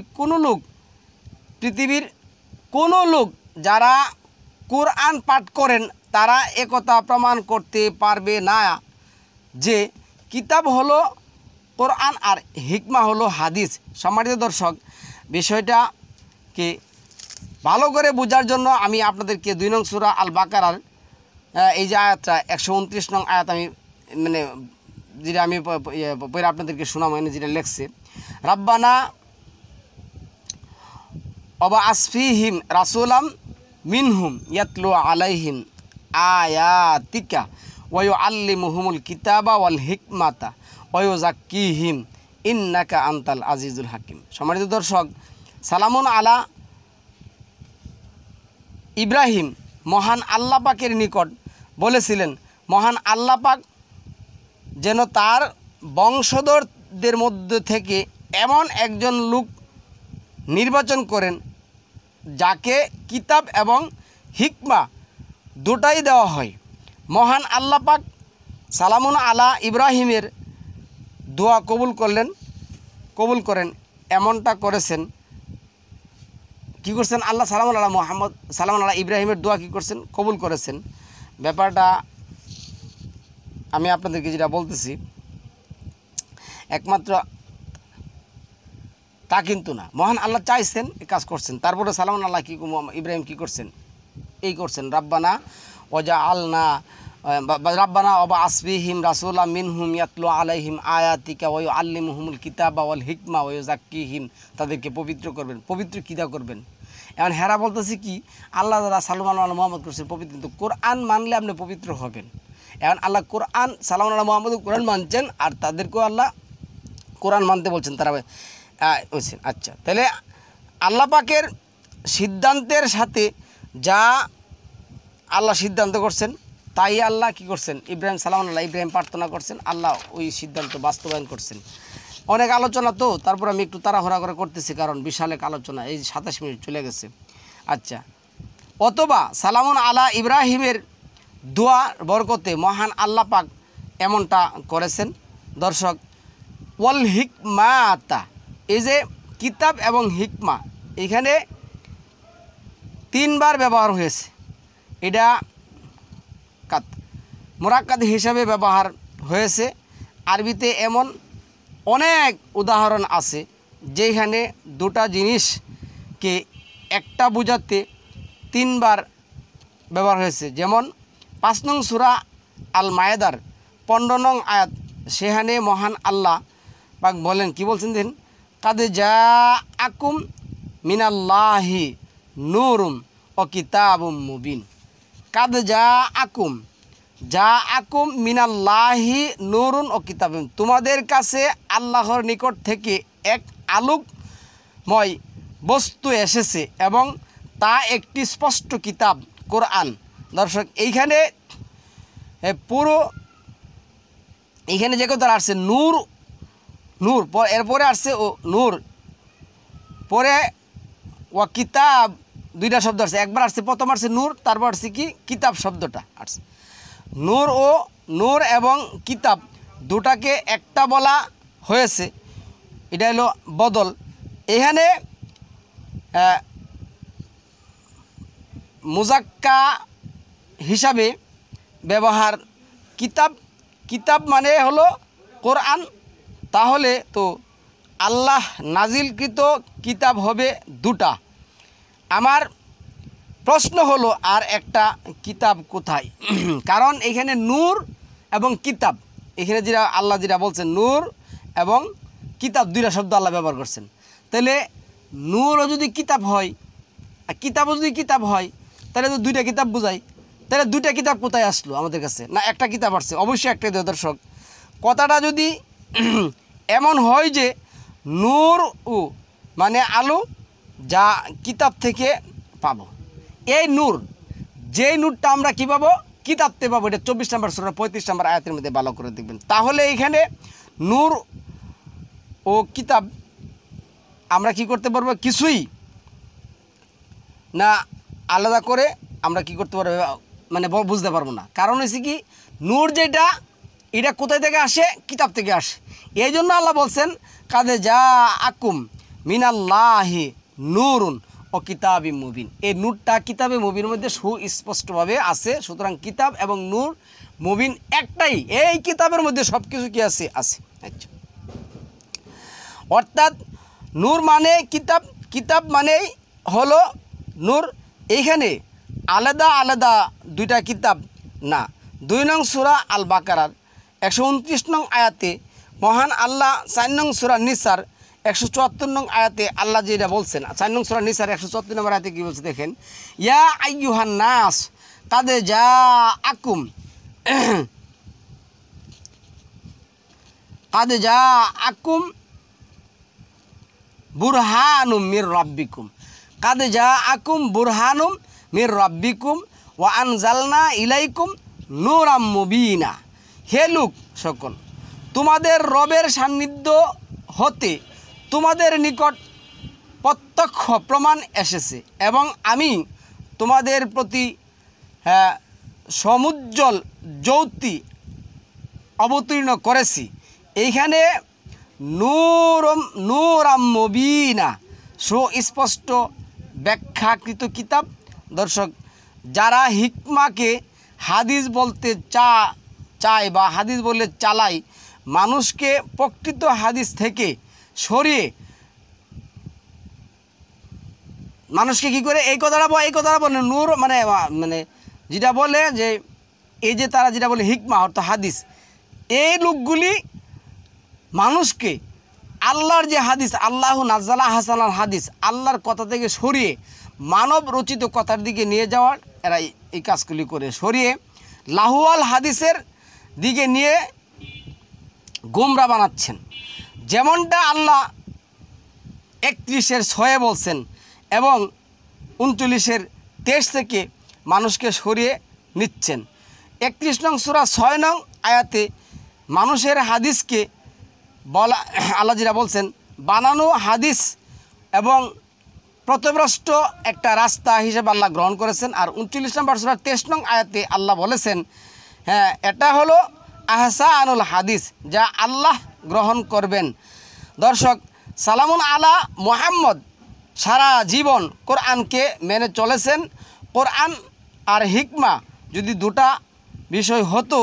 কোনো লোক যারা কোরআন পাঠ করেন তারা একথা প্রমাণ করতে পারবে না যে কিতাব হলো কোরআন আর হিকমা হলো হাদিস। সম্মানিত দর্শক, বিষয়টাকে ভালো করে বোঝার জন্য আমি আপনাদেরকে 2 নং সূরা আল বাকারার এই যে আয়াতটা 129 নং আয়াত আমি যেটা আমি পরে আপনাদেরকে শোনাবো, যেটা লেখছে, রাব্বানা অবা আসফিহিম রাসুলাম মিনহুম ইয়াতলু আলাইহিম আয়াতিকা ওয়া ইউআল্লিমুহুমুল কিতাবা ওয়াল হিকমাতা ওয়া ইউযাক্কিহিম ইন্নাকা আনতাল আজিজুল হাকিম। সম্মানিত দর্শক, সালামুন আলা ইব্রাহিম মহান আল্লাহ পাকের নিকট বলেছিলেন, মহান আল্লাহ পাক যেন তার বংশধরদের মধ্যে থেকে এমন একজন লোক নির্বাচন করেন যাকে কিতাব এবং হিকমা দুটাই দেওয়া হয়। মহান আল্লাহ পাক সালামুন আলা ইব্রাহিমের দোয়া কবুল করেন। এমনটা করেছেন, কি করছেন? আল্লাহ সালামুন আলা মুহাম্মদ সালামুন আলা ইব্রাহিমের দোয়া কি করছেন? কবুল করেছেন। ব্যাপারটা আমি আপনাদেরকে যেটা বলতেছি একমাত্র তা কিন্তু না, মহান আল্লাহ চাইছেন, এই কাজ করছেন। তারপরে সালামুন আল্লাহ ইব্রাহিম কি করছেন? এই করছেন, রাব্বানা ওজা আলনা রাব্বানা অবা আসবিহিম রাসুলাম মিনহুম ইয়াতলু আলাইহিম আয়াতিকা ওয়া ইউআল্লিমুহুমুল কিতাবা ওয়াল হিকমা ওয়া ইউযাক্কিহিম, তাদেরকে পবিত্র করবেন। পবিত্র কিদা করবেন? এখন হেরা বলতেছি কি, আল্লাহ যারা সালামুন আলা মুহাম্মদ করছেন পবিত্র, কিন্তু কোরআন মানলে আপনি পবিত্র হবেন। এখন আল্লাহ কোরআন সালামুন আলা মুহাম্মদ কোরআন মানছেন, আর তাদেরকেও আল্লাহ কোরআন মানতে বলছেন, তারা বলছেন। আচ্ছা, তাহলে আল্লাহ পাকের সিদ্ধান্তের সাথে যা আল্লাহ সিদ্ধান্ত করছেন তাই আল্লাহ কি করছেন? ইব্রাহিম সালামুন আল্লাহ ইব্রাহিম প্রার্থনা করছেন, আল্লাহ ওই সিদ্ধান্ত বাস্তবায়ন করছেন। অনেক আলোচনা তো, তারপর আমি একটু তাড়াহুড়া করে করতেছি, কারণ বিশাল এক আলোচনা, এই 27 মিনিট চলে গেছে। আচ্ছা, অথবা সালামুন আলা ইব্রাহিমের দোয়া বরকতে মহান আল্লাহ পাক এমনটা করেছেন। দর্শক, ওয়াল হিকমাতা, এই যে কিতাব এবং হিকমা, এখানে 3 বার ব্যবহার হয়েছে। এটা মুরাক্কাদ হিসাবে ব্যবহার হয়েছে। আরবিতে এমন অনেক উদাহরণ আছে যেখানে দুটা জিনিসকে একটা বোঝাতে 3 বার ব্যবহার হয়েছে। যেমন 5 নং সূরা আল মায়েদার 15 নং আয়াত, সেখানে মহান আল্লাহ পাক বলেন, কি বলছেন দেখেন, কাদ জাআকুম মিনাল্লাহি নূরুম ও কিতাবুম মুবিন। কাদ জাআকুম মিনাল্লাহি নূরুন ও কিতাবুম, তোমাদের কাছে আল্লাহর নিকট থেকে এক আলোকময় বস্তু এসেছে এবং তা একটি স্পষ্ট কিতাব কোরআন। দর্শক, এইখানে এইখানে যে কথা আসছে নূর, এরপরে আসছে ও নূর, পরে ও কিতাব, 2টা শব্দ আসছে। একবার আসছে, প্রথম আসছে নূর, তারপর আসছে কি কিতাব শব্দটা আসছে। নূর এবং কিতাব দুটাকে একটা বলা হয়েছে, এটা হলো বদল। এখানে মুজাক্কা হিসাবে ব্যবহার কিতাব মানে হলো কোরআন, তাহলে তো আল্লাহ নাজিলকৃত কিতাব হবে 2টা। আমার প্রশ্ন হলো, আর একটা কিতাব কোথায়? কারণ এখানে নূর এবং কিতাব, এখানে আল্লাহ বলছেন নূর এবং কিতাব, 2টা শব্দ আল্লাহ ব্যবহার করছেন। তাহলে নূরও যদি কিতাব হয় আর কিতাবও যদি কিতাব হয়, তাহলে তো 2টা কিতাব বোঝায়। তাহলে 2টা কিতাব কোথায় আসলো আমাদের কাছে? না, একটা কিতাব আসছে, অবশ্যই একটাই। দর্শক, কথাটা যদি এমন হয় যে নূর ও মানে আলো, যা কিতাব থেকে পাবো। এই নূর, যেই নূরটা আমরা কী পাবো? কিতাব থেকে পাবো। এটা 24 নম্বর সূরা 35 নম্বর আয়াতের মধ্যে ভালো করে দেখবেন। তাহলে এখানে নূর ও কিতাব আমরা কি করতে পারবো? কিছুই না আলাদা করে আমরা কি করতে পারবো, মানে বুঝতে পারবো না। কারণ হচ্ছে কি, নূর যেটা, এটা কোথায় থেকে আসে? কিতাব থেকে আসে। এই জন্য আল্লাহ বলছেন কাদে যা আকুম মিনাল্লাহি নূরুন ও কিতাবি মুবিন। এই নূরটা কিতাবে মুবিনের মধ্যে সুস্পষ্টভাবে আছে। সুতরাং কিতাব এবং নূর মুবিন একটাই। এই কিতাবের মধ্যে সব কিছু কি আছে? আছে। আচ্ছা, অর্থাৎ নূর মানে কিতাব, কিতাব মানেই হলো নূর। এইখানে আলাদা আলাদা দুইটা কিতাব না। 2 নং সূরা আল বাকারার 129 নং আয়াতে মহান আল্লাহ 4 নং সূরা নিসার 174 নং আয়াতে আল্লাহ যেটা বলছেন, 4 নং সূরা নিসার 174 নম্বর আয়াতে কী বলছে দেখেন, ইয়া আইয়ুহান নাস কাদে যা আকুম কাদে যা আকুম বুরহানুম মির রাব্বিকুম, কাদে যা আকুম বুরহানুম মির রাব্বিকুম ওয়া আনজালনা ইলাইকুম নূরাম মুবিনা। হে লোক সকল, তোমাদের রবের সান্নিধ্য হতে তোমাদের নিকট প্রত্যক্ষ প্রমাণ এসেছে এবং আমি তোমাদের প্রতি সমুজ্জ্বল জ্যোতি অবতীর্ণ করেছি। এইখানে নূরাম মুবিনা, সুস্পষ্ট ব্যাখ্যাকৃত কিতাব। দর্শক, যারা হিকমাকে হাদিস বলতে চায় বা হাদিস বলে চালায়, মানুষকে প্রকৃত হাদিস থেকে সরিয়ে মানুষকে কি করে এই কথাটা বলে নূর মানে মানে যেটা বলে যে এই যে তারা যেটা বলে হিকমা অর্থাৎ হাদিস, এই লোকগুলি মানুষকে আল্লাহর যে হাদিস, আল্লাহ নাজ্জালা হাসানাল হাদিস, আল্লাহর কথা থেকে সরিয়ে মানব রচিত কথার দিকে নিয়ে যাওয়ার এরা এই কাজগুলি করে, সরিয়ে লাহুয়াল হাদিসের দিকে নিয়ে গোমরা বানাচ্ছেন। যেমনটা আল্লাহ 31-6 বলছেন এবং 39-23 থেকে মানুষকে সরিয়ে নিচ্ছেন। 31 নং সূরা 6 নং আয়াতে মানুষের হাদিসকে বলা, আল্লাহ যেটা বলছেন বানানো হাদিস এবং পথভ্রষ্ট একটা রাস্তা হিসেবে আল্লাহ গ্রহণ করেছেন। আর 39 নম্বর সূরা 23 নং আয়াতে আল্লাহ বলেছেন, হ্যাঁ, এটা হলো আহসানুল হাদিস, যা আল্লাহ গ্রহণ করবেন। দর্শক, সালামুন আলা মুহাম্মদ সারা জীবন কোরআনকে মেনে চলেছেন। কোরআন আর হিকমা যদি দুটা বিষয় হতো,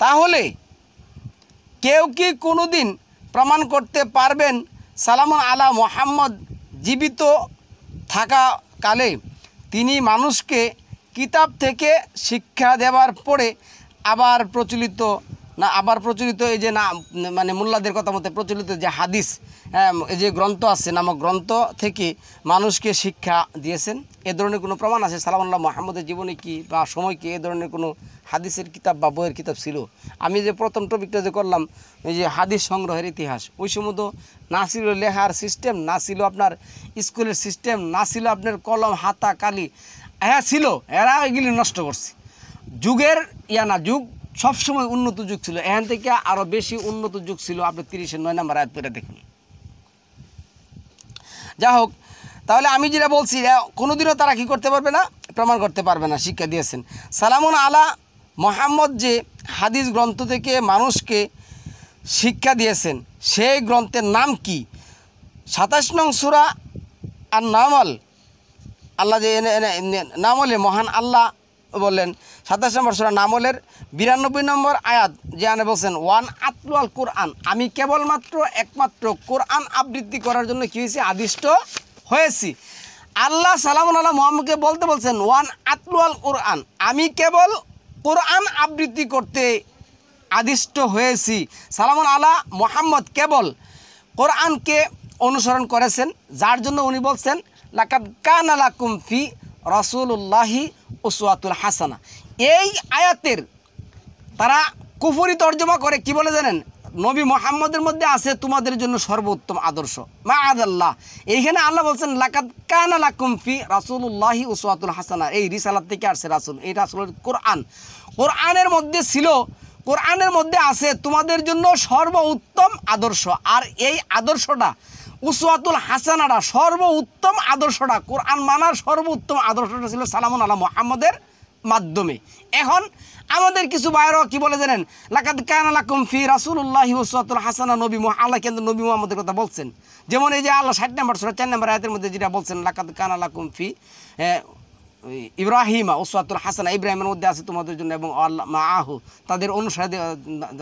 তাহলে কেউ কি কোনো দিন প্রমাণ করতে পারবেন সালামুন আলা মুহাম্মদ জীবিত থাকাকালে তিনি মানুষকে কিতাব থেকে শিক্ষা দেওয়ার পরে আবার প্রচলিত এই যে না মানে মোল্লাদের কথা মতে প্রচলিত যে হাদিস, এই যে গ্রন্থ আছে নামক গ্রন্থ থেকে মানুষকে শিক্ষা দিয়েছেন? এ ধরনের কোনো প্রমাণ আছে? সালামুল্লাহ মুহাম্মদের জীবনে কি বা সময় কি এ ধরনের কোনো হাদিসের কিতাব বা বইয়ের কিতাব ছিল? আমি যে প্রথম টপিকটা যে করলাম, এই যে হাদিস সংগ্রহের ইতিহাস, ওই সময় তো না ছিল লেখার সিস্টেম, না ছিল আপনার স্কুলের সিস্টেম, না ছিল আপনার কলম হাতা কালি। হ্যাঁ ছিল, এরা এগুলি নষ্ট করছে। যুগের যুগ সবসময় উন্নত যুগ ছিল, এখান থেকে আরও বেশি উন্নত যুগ ছিল। আপনি 39 নম্বর আয়াত পড়ে দেখুন। যা হোক, তাহলে আমি যেটা বলছি, কোনোদিনও তারা কি করতে পারবে না, প্রমাণ করতে পারবে না। শিক্ষা দিয়েছেন সালামুন আলা মুহাম্মদ যে হাদিস গ্রন্থ থেকে মানুষকে শিক্ষা দিয়েছেন, সেই গ্রন্থের নাম কি? 27 নং সূরা আর নামল, আল্লাহ যে নামলে মহান আল্লাহ বললেন 27 নম্বর সূরা নামলের 92 নম্বর আয়াত যে বলছেন ওয়ান আতলু আল কোরআন, আমি কেবলমাত্র একমাত্র কোরআন আবৃত্তি করার জন্য কী হয়েছি? আদিষ্ট হয়েছি। আল্লাহ সালামুন আলা মুহাম্মদকে বলতে বলছেন ওয়ান আতলু আল কোরআন, আমি কেবল কোরআন আবৃত্তি করতে আদিষ্ট হয়েছি। সালামুন আলা মুহাম্মদ কেবল কোরআনকে অনুসরণ করেছেন, যার জন্য উনি বলছেন লাকাদ কানা লাকুম ফি রাসূলুল্লাহি উসওয়াতুল হাসানা। এই আয়াতের তারা কুফরি তর্জমা করে কি বলে জানেন? নবী মুহাম্মদের মধ্যে আছে তোমাদের জন্য সর্বোত্তম আদর্শ। মাআদাল্লাহ, এইখানে আল্লাহ বলছেন লাকাদ কানা লাকুম ফি রাসূলুল্লাহি উসওয়াতুল হাসানা। এই রিসালাত থেকে আসছে রাসূল, এই রাসূলের কোরআন, কোরআনের মধ্যে ছিল, কোরআনের মধ্যে আছে তোমাদের জন্য সর্বোত্তম আদর্শ। আর এই আদর্শটা উসওয়াতুল হাসানাটা, সর্বোত্তম আদর্শটা, কোরআন মানার সর্বোত্তম আদর্শটা ছিল সালামুন আলা মুহাম্মদের মাধ্যমে। এখন আমাদের কিছু ভাইরাও কি বলে জানেন, লাকাদ কানা লাকুম ফি রাসূলুল্লাহি উসওয়াতুল হাসানা। নবী আল্লাহ কিন্তু নবী মুহাম্মদের কথা বলছেন, যেমন এই যে আল্লাহ 60 নম্বর সূরা 4 নম্বর আয়াতের মধ্যে যেটা বলছেন লাকাদ কানা লাকুম ফি ইব্রাহিমা উসওয়াতুল হাসানা, ইব্রাহিমের মধ্যে আছে তোমাদের জন্য এবং আল্লাহ মাআহু, তাদের অনুসারী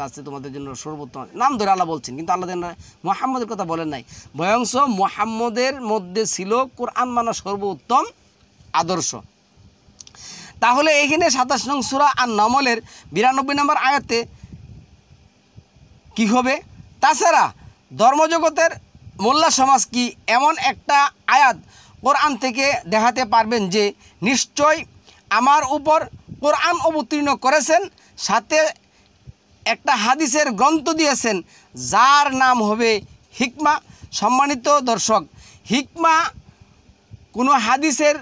আছে তোমাদের জন্য সর্বোত্তম। নাম ধরে আল্লাহ বলছেন, কিন্তু আল্লাহ মুহাম্মদের কথা বলেন নাই। বয়ংশ মুহাম্মদের মধ্যে ছিল কোরআন মানা সর্বোত্তম আদর্শ। তাহলে এইখানে 27 নং সূরা আন-নামলের 92 নম্বর আয়াতে কি হবে? তাছাড়া ধর্মজগতের মোল্লা সমাজ কি এমন একটা আয়াত কোরআন থেকে দেখাতে পারবেন যে নিশ্চয় আমার উপর কোরআন অবতীর্ণ করেছেন, সাথে একটা হাদিসের গ্রন্থ দিয়েছেন যার নাম হবে হিকমা। সম্মানিত দর্শক, হিকমা কোনো হাদিসের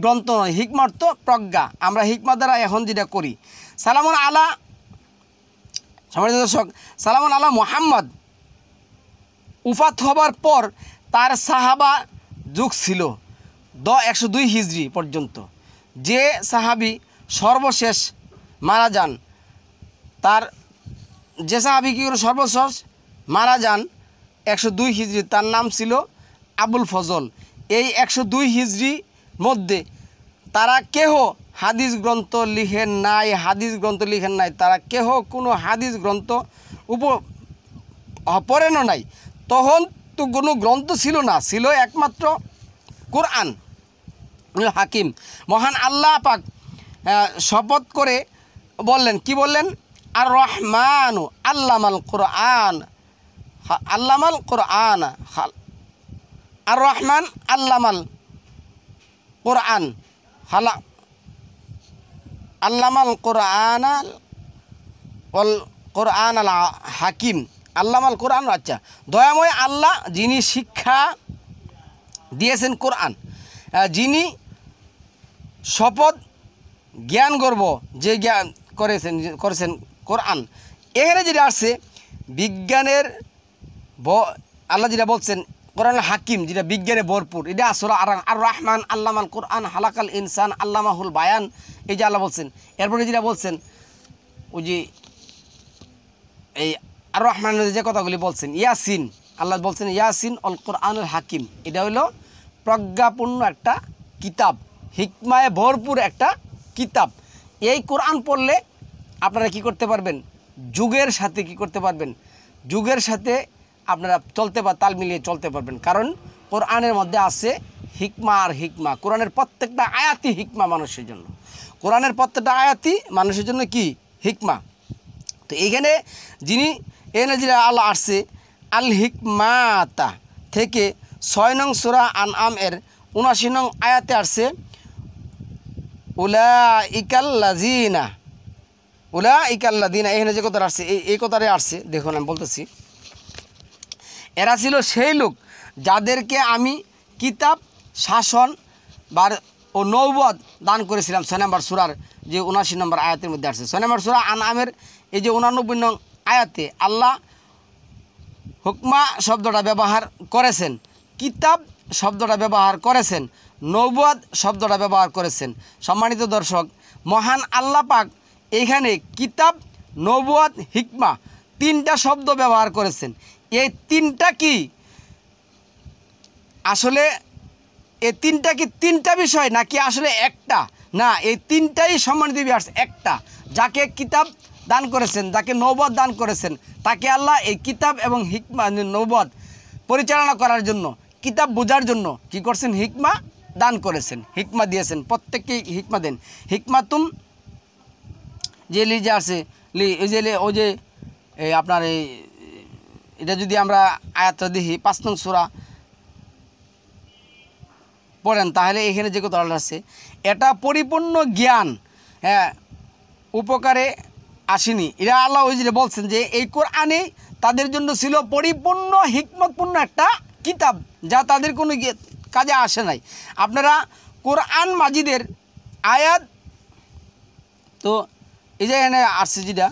গ্রন্থ নয়, হিকমার তো প্রজ্ঞা। আমরা হিকমা দ্বারা এখন যেটা করি, সালামুন আলা, সম্মানিত দর্শক, সালামুন আলা মুহাম্মদ উফাত হবার পর তার সাহাবা যুগ ছিল 102 হিজরি পর্যন্ত। যে সাহাবি সর্বশেষ মারা যান, তার যে সাহাবি কি করে সর্বশেষ মারা যান 102 হিজরি, তার নাম ছিল আবুল ফজল। এই 102 হিজরি মধ্যে তারা কেহ হাদিস গ্রন্থ লিখেন নাই, তারা কেহ কোনো হাদিস গ্রন্থ পড়েনও নাই। তখন তো কোনো গ্রন্থ ছিল না, ছিল একমাত্র কোরআন হাকিম। মহান আল্লাহ পাক শপথ করে বললেন, কি বললেন? আর রহমানু আল্লামাল কোরআন, আর রহমান আল্লামাল কোরআন, আল্লামাল কোরআন আল হাকিম, আল্লামাল কোরআন। আচ্ছা, দয়াময় আল্লাহ যিনি শিক্ষা দিয়েছেন কোরআন, যিনি শপথ জ্ঞান গর্ব যে জ্ঞান করেছেন কোরআন। এখানে যেটা আসছে বিজ্ঞানের আল্লাহ যেটা বলছেন কোরআন হাকিম, যেটা বিজ্ঞানে ভরপুর, এটা আসরা আর রহমান আল্লামাল কোরআন হালাকাল ইনসান আল্লামাহুল বায়ান, এই যে আল্লাহ বলছেন। এরপরে যেটা বলছেন ওই যে এই আর রহমানের যে কথাগুলি বলছেন, ইয়াসিন, আল্লাহ বলছেন ইয়াসিন অল কোরআনুল হাকিম, এটা হলো প্রজ্ঞাপূর্ণ একটা কিতাব, হিকমায় ভরপুর একটা কিতাব। এই কোরআন পড়লে আপনারা কি করতে পারবেন? যুগের সাথে কি করতে পারবেন? যুগের সাথে আপনারা তাল মিলিয়ে চলতে পারবেন, কারণ কোরআনের মধ্যে আছে হিকমা আর হিকমা। কোরআনের প্রত্যেকটা আয়াতই হিকমা মানুষের জন্য, কোরআনের প্রত্যেকটা আয়াতই মানুষের জন্য কি হিকমা। তো এইখানে যিনি এখানে যেটা আল্লাহ আসছে আল হিকমাতা থেকে 6 নং সূরা আনআম এর 79 নং আয়াতে আসছে উলাইকাল্লাযিনা, এখানে যে কথাটা আসছে এই কথাটাই আসছে। দেখুন আমি বলতেছি, এরা ছিল সেই লোক যাদেরকে আমি কিতাব, শাসন ও নবুয়ত দান করেছিলাম। 6 নম্বর সূরার যে 79 নম্বর আয়াতের মধ্যে আসছে। 6 নম্বর সূরা আনআমের এই যে 89 নং আয়াতে আল্লাহ হুকমা শব্দটা ব্যবহার করেছেন, কিতাব শব্দটা ব্যবহার করেছেন, নবুয়ত শব্দটা ব্যবহার করেছেন। সম্মানিত দর্শক, মহান আল্লাহ পাক এইখানে কিতাব, নবুয়ত, হিকমা 3টা শব্দ ব্যবহার করেছেন। এই 3টা কি আসলে এই 3টা কি 3টা বিষয় নাকি আসলে একটা? না, এই 3টাই সম্মানিত বিয়ার্স একটা। যাকে কিতাব দান করেছেন, যাকে নবুয়ত দান করেছেন, তাকে আল্লাহ এই কিতাব এবং হিকমা নবুয়ত পরিচালনা করার জন্য, কিতাব বোঝার জন্য কি করছেন? হিকমা দান করেছেন, হিকমা দিয়েছেন। প্রত্যেককেই হিকমা দেন। হিকমাতুম যে লিজে আছে ওই যে আপনার এটা যদি আমরা আয়াতটা দেখি 5 নং সূরা পড়েন, তাহলে এখানে যে কথা আছে এটা পরিপূর্ণ জ্ঞান, উপকারে আসেনি। এরা আল্লাহ ওই যে বলছেন যে এই কোরআনে তাদের জন্য ছিল পরিপূর্ণ হিকমতপূর্ণ একটা কিতাব, যা তাদের কোনো কাজে আসে নাই। আপনারা কোরআন মাজিদের আয়াত তো এই যে এখানে আসছে যেটা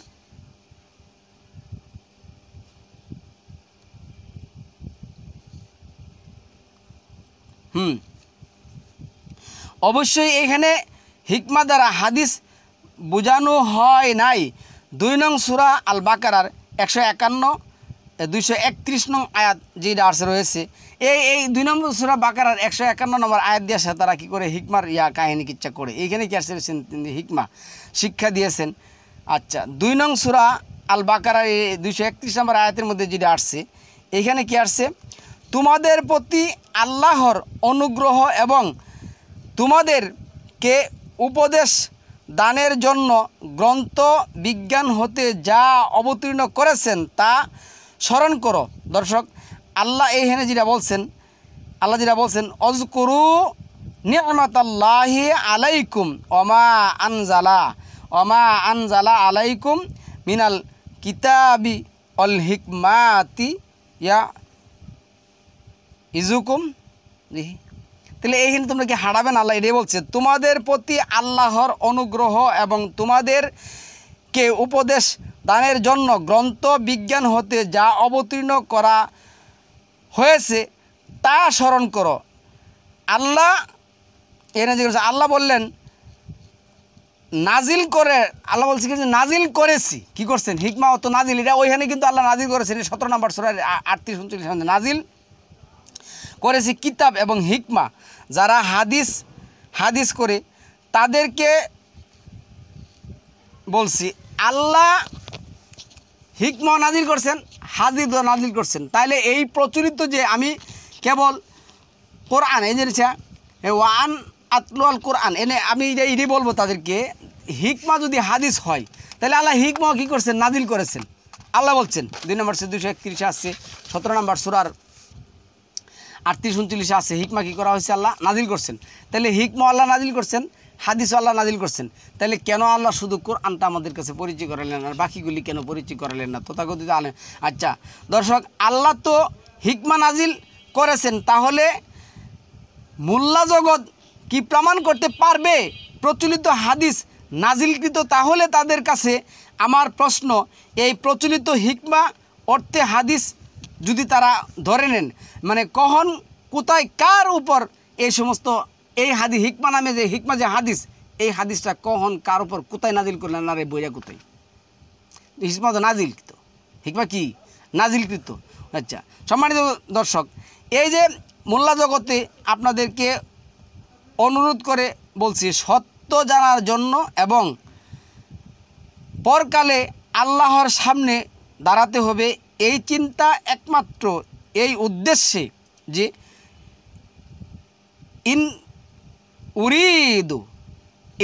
অবশ্যই এখানে হিকমা দ্বারা হাদিস বোঝানো হয় নাই। 2 নং সূরা আল বাকারার 151 231 নং আয়াত যেটা আসে রয়েছে, এই 2 নম্বর সূরা বাকারার 151 নম্বর আয়াত দিয়ে তারা কী করে হিকমার কাহিনী কিচ্ছা করে এইখানে কি আসছে হিকমা শিক্ষা দিয়েছেন। আচ্ছা, 2 নং সূরা আল বাকারার 231 নম্বর আয়াতের মধ্যে যেটা আসছে, এইখানে কি আসছে, তোমাদের প্রতি আল্লাহর অনুগ্রহ এবং তোমাদেরকে উপদেশ দানের জন্য গ্রন্থ বিজ্ঞান হতে যা অবতীর্ণ করেছেন তা স্মরণ করো। দর্শক, আল্লাহ এইখানে যেটা বলছেন, আল্লাহ যেটা বলছেন অজকুরু নি'মাতাল্লাহি আলাইকুম ওমা আনজালা আলাইকুম মিনাল কিতাবি অল হিকমাতি ইয়া ইজুকুম। তাহলে এইখানে তোমরা কি হারাবে না? আল্লাহ এটাই বলছে তোমাদের প্রতি আল্লাহর অনুগ্রহ এবং তোমাদেরকে উপদেশ দানের জন্য গ্রন্থ বিজ্ঞান হতে যা অবতীর্ণ করা হয়েছে তা স্মরণ করো। আল্লাহ এখানে যে আল্লাহ বললেন নাজিল করে, আল্লাহ বলছে কি নাজিল করেছি, কি করছেন হিকমা অত নাজিল, এটা ওইখানে কিন্তু আল্লাহ নাজিল করেছেন 17 নম্বর সূরা 38-39 নাজিল করেছি কিতাব এবং হিকমা। যারা হাদিস করে তাদেরকে বলছি আল্লাহ হিকমা নাজিল করছেন, হাদিসও নাজিল করছেন। তাইলে এই প্রচলিত যে আমি কেবল কোরআন এই যে ওয়ান আতলুল কোরআন এনে আমি এটাই বলবো তাদেরকে, হিকমা যদি হাদিস হয় তাহলে আল্লাহ হিকমা কী করছেন নাজিল করেছেন। আল্লাহ বলছেন 2 নম্বর 231 আসছে, 17 নম্বর সূরার 38-39 আছে হিকমা কী করা হয়েছে আল্লাহ নাজিল করছেন। তাহলে হিকমা আল্লাহ নাজিল করছেন, হাদিসও আল্লাহ নাজিল করছেন। তাহলে কেন আল্লাহ শুধু কোরআনটা আমাদের কাছে পরিচয় করালেন আর বাকিগুলি কেন পরিচয় করালেন না তথাকথিত আলেম? আচ্ছা দর্শক, আল্লাহ তো হিকমা নাজিল করেছেন, তাহলে মোল্লা জগৎ কি প্রমাণ করতে পারবে প্রচলিত হাদিস নাজিলকৃত? তাহলে তাদের কাছে আমার প্রশ্ন, এই প্রচলিত হিকমা অর্থে হাদিস যদি তারা ধরে নেন, মানে কখন কোথায় কার উপর এই সমস্ত এই হিকমা নামে যে হিকমা যে হাদিস, এই হাদিসটা কখন কার উপর কোথায় নাজিল করলেন? না রে বইরা কোথায় হিকমা তো নাজিলকৃত, হিকমা কি নাজিলকৃত। আচ্ছা সম্মানিত দর্শক, এই যে মোল্লা জগতে আপনাদেরকে অনুরোধ করে বলছি সত্য জানার জন্য এবং পরকালে আল্লাহর সামনে দাঁড়াতে হবে, এই চিন্তা একমাত্র এই উদ্দেশ্যে যে ইন উরিদু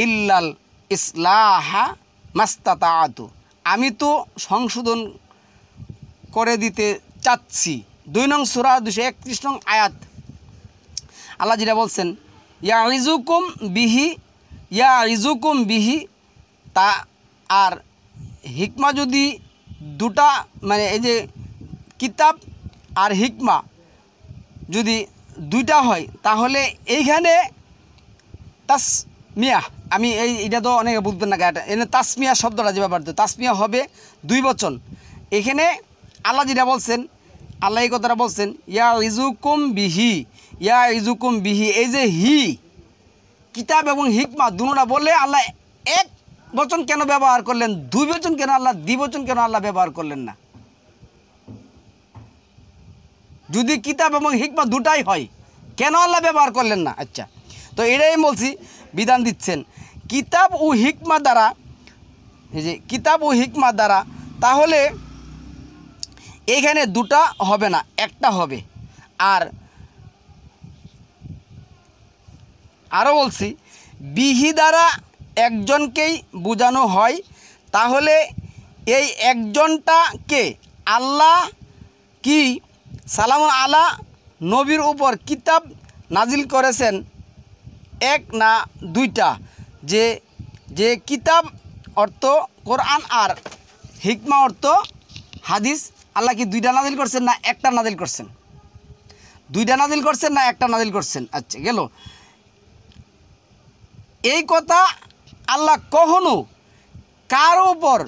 ইল্লাল ইসলাহা মাস্তাতাআতু, আমি তো সংশোধন করে দিতে চাচ্ছি। 2 নং সূরা 231 নং আয়াত আল্লাহ যেটা বলছেন ইয়াইজুকুম বিহি তা। আর হিকমা যদি দুটা মানে এই যে কিতাব আর হিকমা যদি দুইটা হয় তাহলে এইখানে তাসমিয়া, আমি এইটা তো অনেকে বুঝবেন না গাটা, এখানে তাসমিয়া শব্দটা যে ব্যাপার, তাসমিয়া হবে 2 বচন। এখানে আল্লাহ যেটা বলছেন, আল্লাহ এই কথাটা বলছেন ইয়াইজুকুম বিহি, এই যে কিতাব এবং হিকমা দুটোটা বললে আল্লাহ 1 বচন কেন ব্যবহার করলেন, 2 বচন কেন আল্লাহ, দ্বিবচন কেন আল্লাহ ব্যবহার করলেন না? যদি কিতাব এবং হিকমা দুটাই হয় কেন আল্লাহ ব্যবহার করলেন না? আচ্ছা, তো এটাই বলছি বিধান দিচ্ছেন কিতাব ও হিকমা দ্বারা, এই যে কিতাব ও হিকমা দ্বারা, তাহলে এইখানে দুটা হবে না, একটা হবে। আর আরও বলছি বিহি দ্বারা একজনকেই বোঝানো হয়, তাহলে এই একজনটাকে আল্লাহ কি সালাম আলা নবীর উপর কিতাব নাজিল করেছেন 1 না 2টা? যে কিতাব অর্থ কোরআন আর হিকমা অর্থ হাদিস। আল্লাহ কি দুইটা নাজিল করছেন না একটা নাজিল করছেন? দুইটা নাজিল করছেন না একটা নাজিল করছেন? আচ্ছা গেল। এই কথা আল্লাহ কখনো কারো উপর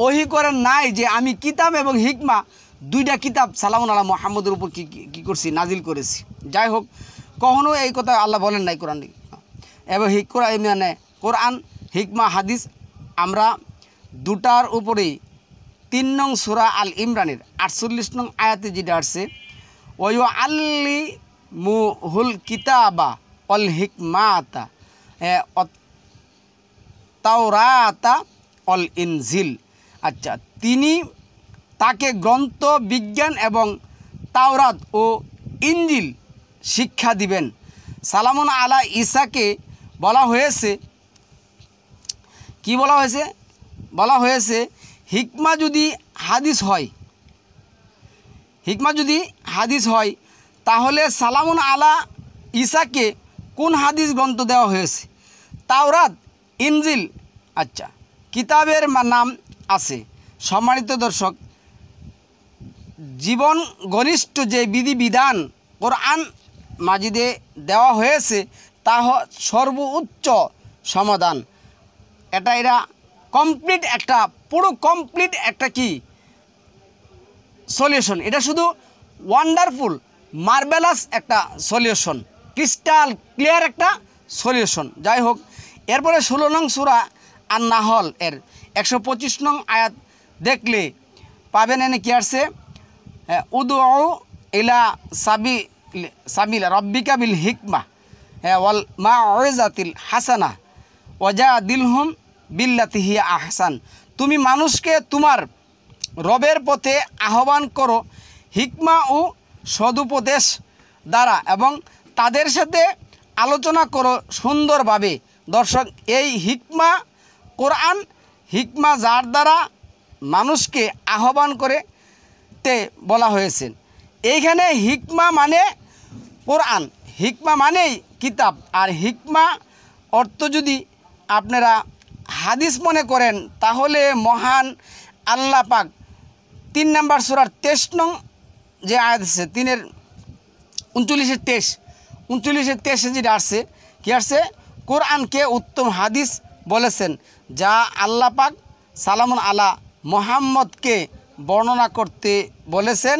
ওহি করেন নাই যে আমি কিতাব এবং হিকমা দুইটা কিতাব সালামুন আলা মুহাম্মদের উপর কি করছি, নাজিল করেছি। যাই হোক, কখনো এই কথা আল্লাহ বলেন নাই কোরআন এবং মানে কোরআন হিকমা হাদিস আমরা দুটার উপরেই 3 নং সূরা আল ইমরানের 48 নং আয়াতে যেটা আসছে, ওয়ু আল্লি মুহুল কিতাবা অল হিকমাতা তাওরাতা অল ইনজিল। আচ্ছা, তিনি তাকে গ্রন্থ, বিজ্ঞান এবং তাওরাত ও ইনজিল শিক্ষা দিবেন। সালামুন আলা ঈসাকে বলা হয়েছে, কি বলা হয়েছে? বলা হয়েছে হিকমা যদি হাদিস হয়, হিকমা যদি হাদিস হয় তাহলে সালামুন আলা ঈসাকে কোন হাদিস গ্রন্থ দেওয়া হয়েছে? তাওরাত, ইনজিল। আচ্ছা, কিতাবের নাম আছে। সম্মানিত দর্শক, জীবন ঘনিষ্ঠ যে বিধিবিধান কোরআন মাজিদে দেওয়া হয়েছে তা সর্বোচ্চ সমাধান। এরা কমপ্লিট একটা, পুরো কমপ্লিট একটা কি সলিউশন। এটা শুধু ওয়ান্ডারফুল, মার্বেলাস একটা সলিউশন, ক্রিস্টাল ক্লিয়ার একটা সলিউশন। যাই হোক, এরপরে 16 নং সূরা আন-নাহল এর 125 নং আয়াত দেখলে পাবেন এনে কি আসছে, উদউ ইলা সাবিল রব্বিকা বিল হিকমা ওয়াল মাউইজাতিল হাসানা ওয়াজাদিলহুম বিল্লাতি হিয়া আহসান। তুমি মানুষকে তোমার রবের পথে আহ্বান করো হিকমা ও সদুপদেশ দ্বারা এবং তাদের সাথে আলোচনা করো সুন্দরভাবে। দর্শক, এই হিকমা কোরআন, হিকমা যার দ্বারা মানুষকে আহ্বান করে তে বলা হয়েছে। এইখানে হিকমা মানে কোরআন, হিকমা মানেই কিতাব। আর হিকমা অর্থ যদি আপনারা হাদিস মনে করেন তাহলে মহান আল্লাহ পাক 3 নম্বর সূরার 23 নং যে আয়াত আছে, 3-এর 39-এর 23 যেটা আসছে, কি আসছে, কোরআনকে উত্তম হাদিস বলেছেন যা আল্লাহ পাক সালামুন আলা মুহাম্মদকে বর্ণনা করতে বলেছেন।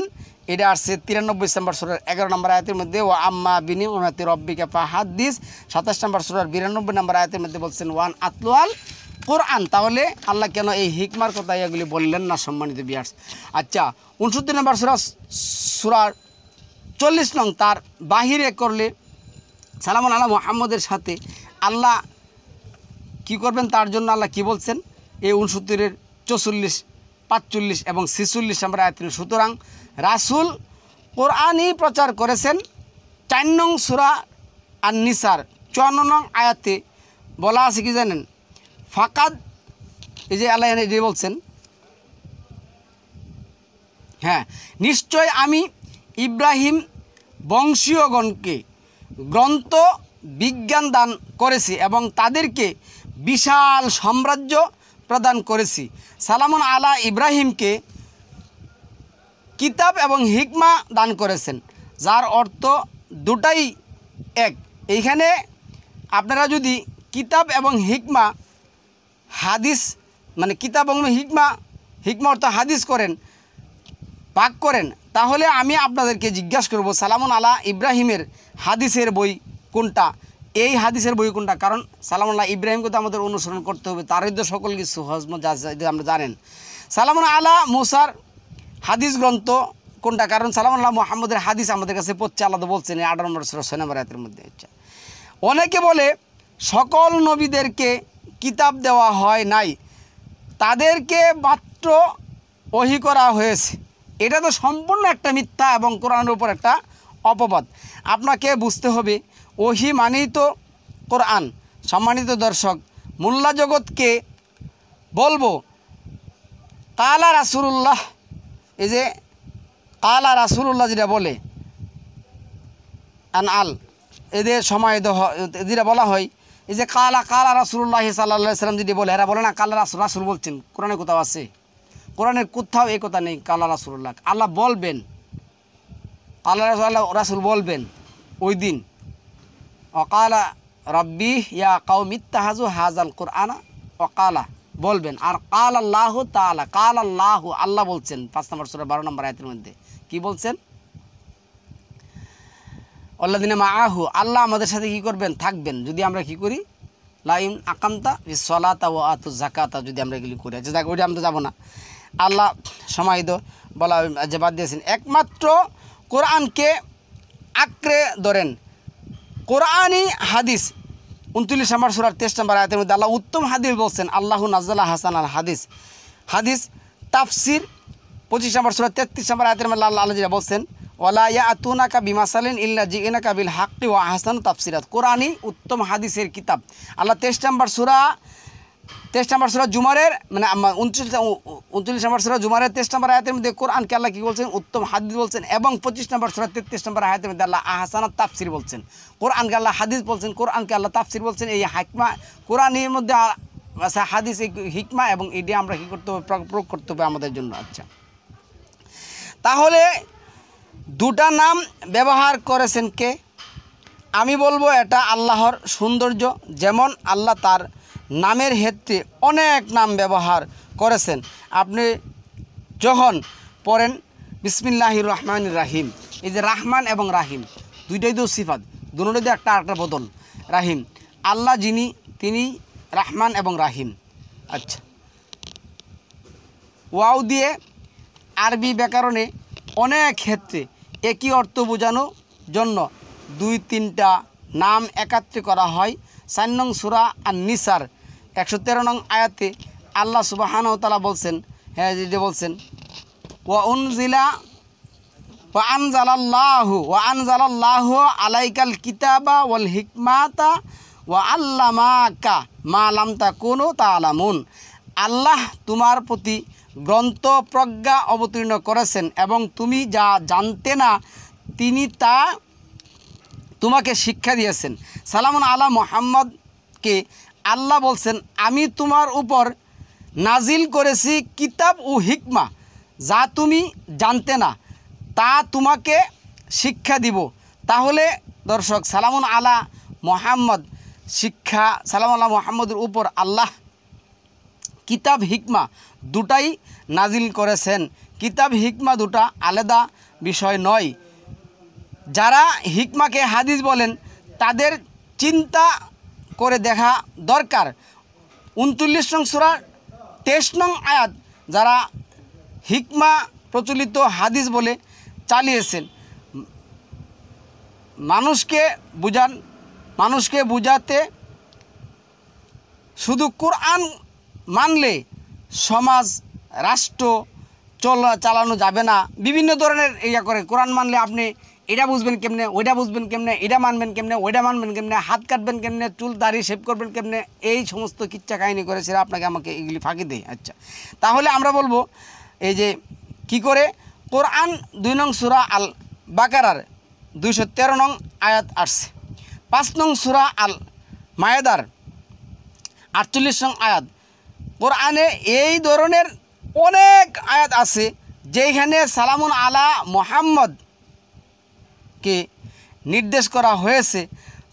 এটা আসছে 93 নম্বর সূরার 11 নম্বর আয়াতের মধ্যে, ও আম্মা বিনিউমাতি রব্বিকা ফাহাদ্দিস। 27 নম্বর সূরার 92 নম্বর আয়াতের মধ্যে বলছেন ওয়ান আতলুয়াল কোরআন। তাহলে আল্লাহ কেন এই হিকমার কথা এগুলি বললেন না সম্মানিত ভিউয়ার্স? আচ্ছা, 69 নম্বর সূরার 40 নং তার বাহিরে করলে সালামুন আলা মুহাম্মদের সাথে আল্লাহ কি করবেন তার জন্য আল্লাহ কি বলছেন এই 69-এর 44, 45 এবং 46 নম্বর আয়াতে। সুতরাং রাসূল কোরআনই প্রচার করেছেন। 4 নং সূরা আন-নিসার 54 নং আয়াতে বলা আছে কি জানেন, ফাকাদ, এই যে আল্লাহ এনে বলছেন, হ্যাঁ, নিশ্চয় আমি ইব্রাহিম বংশীয়গণকে গ্রন্থ, বিজ্ঞান দান করেছি এবং তাদেরকে বিশাল সাম্রাজ্য প্রদান করেছি। সালামুন আলা ইব্রাহিমকে কিতাব এবং হিকমা দান করেছেন, যার অর্থ দুটাই এক। এইখানে আপনারা যদি কিতাব এবং হিকমা হাদিস মানে কিতাব এবং হিকমা অর্থ হাদিস করেন, ভাগ করেন, তাহলে আমি আপনাদেরকে জিজ্ঞাসা করব সালামুন আলা ইব্রাহিমের হাদিসের বই কোনটা, এই হাদিসের বই কোনটা? কারণ সালামুন আলা ইব্রাহিমকে তো আমাদের অনুসরণ করতে হবে, তারই তো সকল কিছু হজমত আমরা জানেন। সালামুন আলা মুসার হাদিস গ্রন্থ কোনটা? কারণ সালামুন আলা মুহাম্মদের হাদিস আমাদের কাছে পড়ছে, আল্লাহ তো বলছেন 18 নম্বর সূরা 6 নম্বর আয়াতের মধ্যে। অনেকে বলে সকল নবীদেরকে কিতাব দেওয়া হয় নাই, তাদেরকে মাত্র ওহী করা হয়েছে। এটা তো সম্পূর্ণ একটা মিথ্যা এবং কোরআনের উপর একটা অপবাদ। আপনাকে বুঝতে হবে ওহী মানেই তো কোরআন। সম্মানিত দর্শক, মোল্লা জগৎকে বলবো কালা রাসূলুল্লাহ, এই যে কালা রাসূলুল্লাহ যেটা বলে আল এদের সময় যেটা বলা হয় এই যে কালা কালা রাসূলুল্লাহ সাল্লাল্লাহু আলাইহি সাল্লাম যদি বলে, এরা বলে না কালা রাসূল বলছেন, কোরআনে কোথাও আছে? কোরআনের কোথাও এই কথা নেই কালা রাসূলুল্লাহ। আল্লাহ বলবেন, আল্লাহ রাসূল বলবেন ওই দিন, অকালা রব্বি ইয়া কওমি ইত্তাহাযু হাযাল কুরআনা, অকালা বলবেন। আর কাল আল্লাহু তাআলা, কাল আল্লাহু, আল্লাহ বলছেন 5 নম্বর সূরা 12 নম্বর আয়াতের মধ্যে কি বলছেন? আল্লাযিনা মাআহু, আল্লাহ আমাদের সাথে কি করবেন? থাকবেন, যদি আমরা কি করি? লাইন আকামতা বিস সালাতা ওয়া আতু যাকাতা, যদি আমরা এগুলি করি। আচ্ছা যাক, ওইটা আমরা যাব না। আল্লাহ সমাহিত বলা যে বাদ দিয়েছেন, একমাত্র কোরআনকে আঁকড়ে ধরেন। কোরআনই হাদিস 29 নম্বর সূরার 23 নম্বর আয়াতের মধ্যে আল্লাহ উত্তম হাদিস বলছেন, আল্লাহু নাযালা হাসানাল হাদিস। হাদিস তাফসির 25 নম্বর সূরা 33 নম্বর আয়াতের মধ্যে আল্লাহ যেটা বলছেন, ওয়ালা ইয়াতুনাকা বিমাসালিন ইল্লা জিইনাকা বিল হাক্কি ওয়া আহসানু তাফসিরাত। কোরআনই উত্তম হাদিসের কিতাব। আল্লাহ 23 নম্বর সূরা জুমারের মানে 29 নম্বর সূরা জুমারের 23 নম্বর আয়াতের মধ্যে কোরআনকে আল্লাহ কি বলছেন? উত্তম হাদিস বলছেন। এবং 25 নম্বর সূরা 33 নম্বর আয়াতের মধ্যে আল্লাহ আহসানাত তাফসির বলছেন। কোরআনকে আল্লাহ হাদিস বলছেন, কোরআনকে আল্লাহ তাফসির বলছেন। এই হিকমা কোরআনের মধ্যে আছে হাদিস, এই হিকমা, এবং এটা আমরা কী করতে হবে? প্রয়োগ করতে হবে আমাদের জন্য। আচ্ছা, তাহলে দুটা নাম ব্যবহার করেছেন কে? আমি বলবো এটা আল্লাহর সৌন্দর্য। যেমন আল্লাহ তার নামের ক্ষেত্রে অনেক নাম ব্যবহার করেছেন। আপনি যখন পড়েন বিসমিল্লাহির রহমানির রাহিম, এই যে রাহমান এবং রাহিম দুইটাই তো সিফাত, দুটোই একটা আরেকটা বদল। রাহিম আল্লাহ যিনি, তিনি রাহমান এবং রাহিম। আচ্ছা, ওয়াও দিয়ে আরবি ব্যাকরণে অনেক ক্ষেত্রে একই অর্থ বোঝানোর জন্য 2-3টা নাম একাত্রে করা হয়। 4 নং সূরা আন-নিসার 113 নং আয়াতে আল্লাহ সুবহানাহু ওয়া তাআলা বলছেন, হ্যাঁ যে বলছেন, ওয়া আনজালাল্লাহু আলাইকাল কিতাবা ওয়াল হিকমাতা ওয়া আল্লামাকা মা লাম তাকুনু তা'লামুন। আল্লাহ তোমার প্রতি গ্রন্থ প্রজ্ঞা অবতীর্ণ করেছেন এবং তুমি যা জানতে না তিনি তা তোমাকে শিক্ষা দিয়েছেন। সালামুন আলা মুহাম্মদকে আল্লাহ বলছেন, আমি তোমার উপর নাজিল করেছি কিতাব ও হিকমা, যা তুমি জানতে না তা তোমাকে শিক্ষা দিব। তাহলে দর্শক, সালামুন আলা মুহাম্মদ শিক্ষা, সালামুন আলা মুহাম্মদের উপর আল্লাহ কিতাব হিকমা দুটাই নাজিল করেছেন। কিতাব হিকমা দুটা আলাদা বিষয় নয়। যারা হিকমাকে হাদিস বলেন তাদের চিন্তা করে দেখা দরকার। 39 নং সূরা 23 নং আয়াত যারা হিকমা প্রচলিত হাদিস বলে চালিয়েছেন, মানুষকে বুঝাতে শুধু কোরআন মানলে সমাজ রাষ্ট্র চালানো যাবে না। বিভিন্ন ধরনের ইয়া করে, কোরআন মানলে আপনি এটা বুঝবেন কেমনে, ওইটা বুঝবেন কেমনে, এটা মানবেন কেমনে, ওইটা মানবেন কেমনে, হাত কাটবেন কেমনে, চুল দাড়ি শেভ করবেন কেমনে, এই সমস্ত কিচ্ছা কাহিনী করে সেটা আমাকে এগুলি ফাঁকি দেয়। আচ্ছা, তাহলে আমরা বলবো এই যে কি করে কোরআন 2 নং সূরা আল বাকারার 213 নং আয়াত আসছে। 5 নং সূরা আল মায়েদার 48 নং আয়াত। কোরআনে এই ধরনের অনেক আয়াত আছে যেখানে সালামুন আলা মুহাম্মদকে নির্দেশ করা হয়েছে,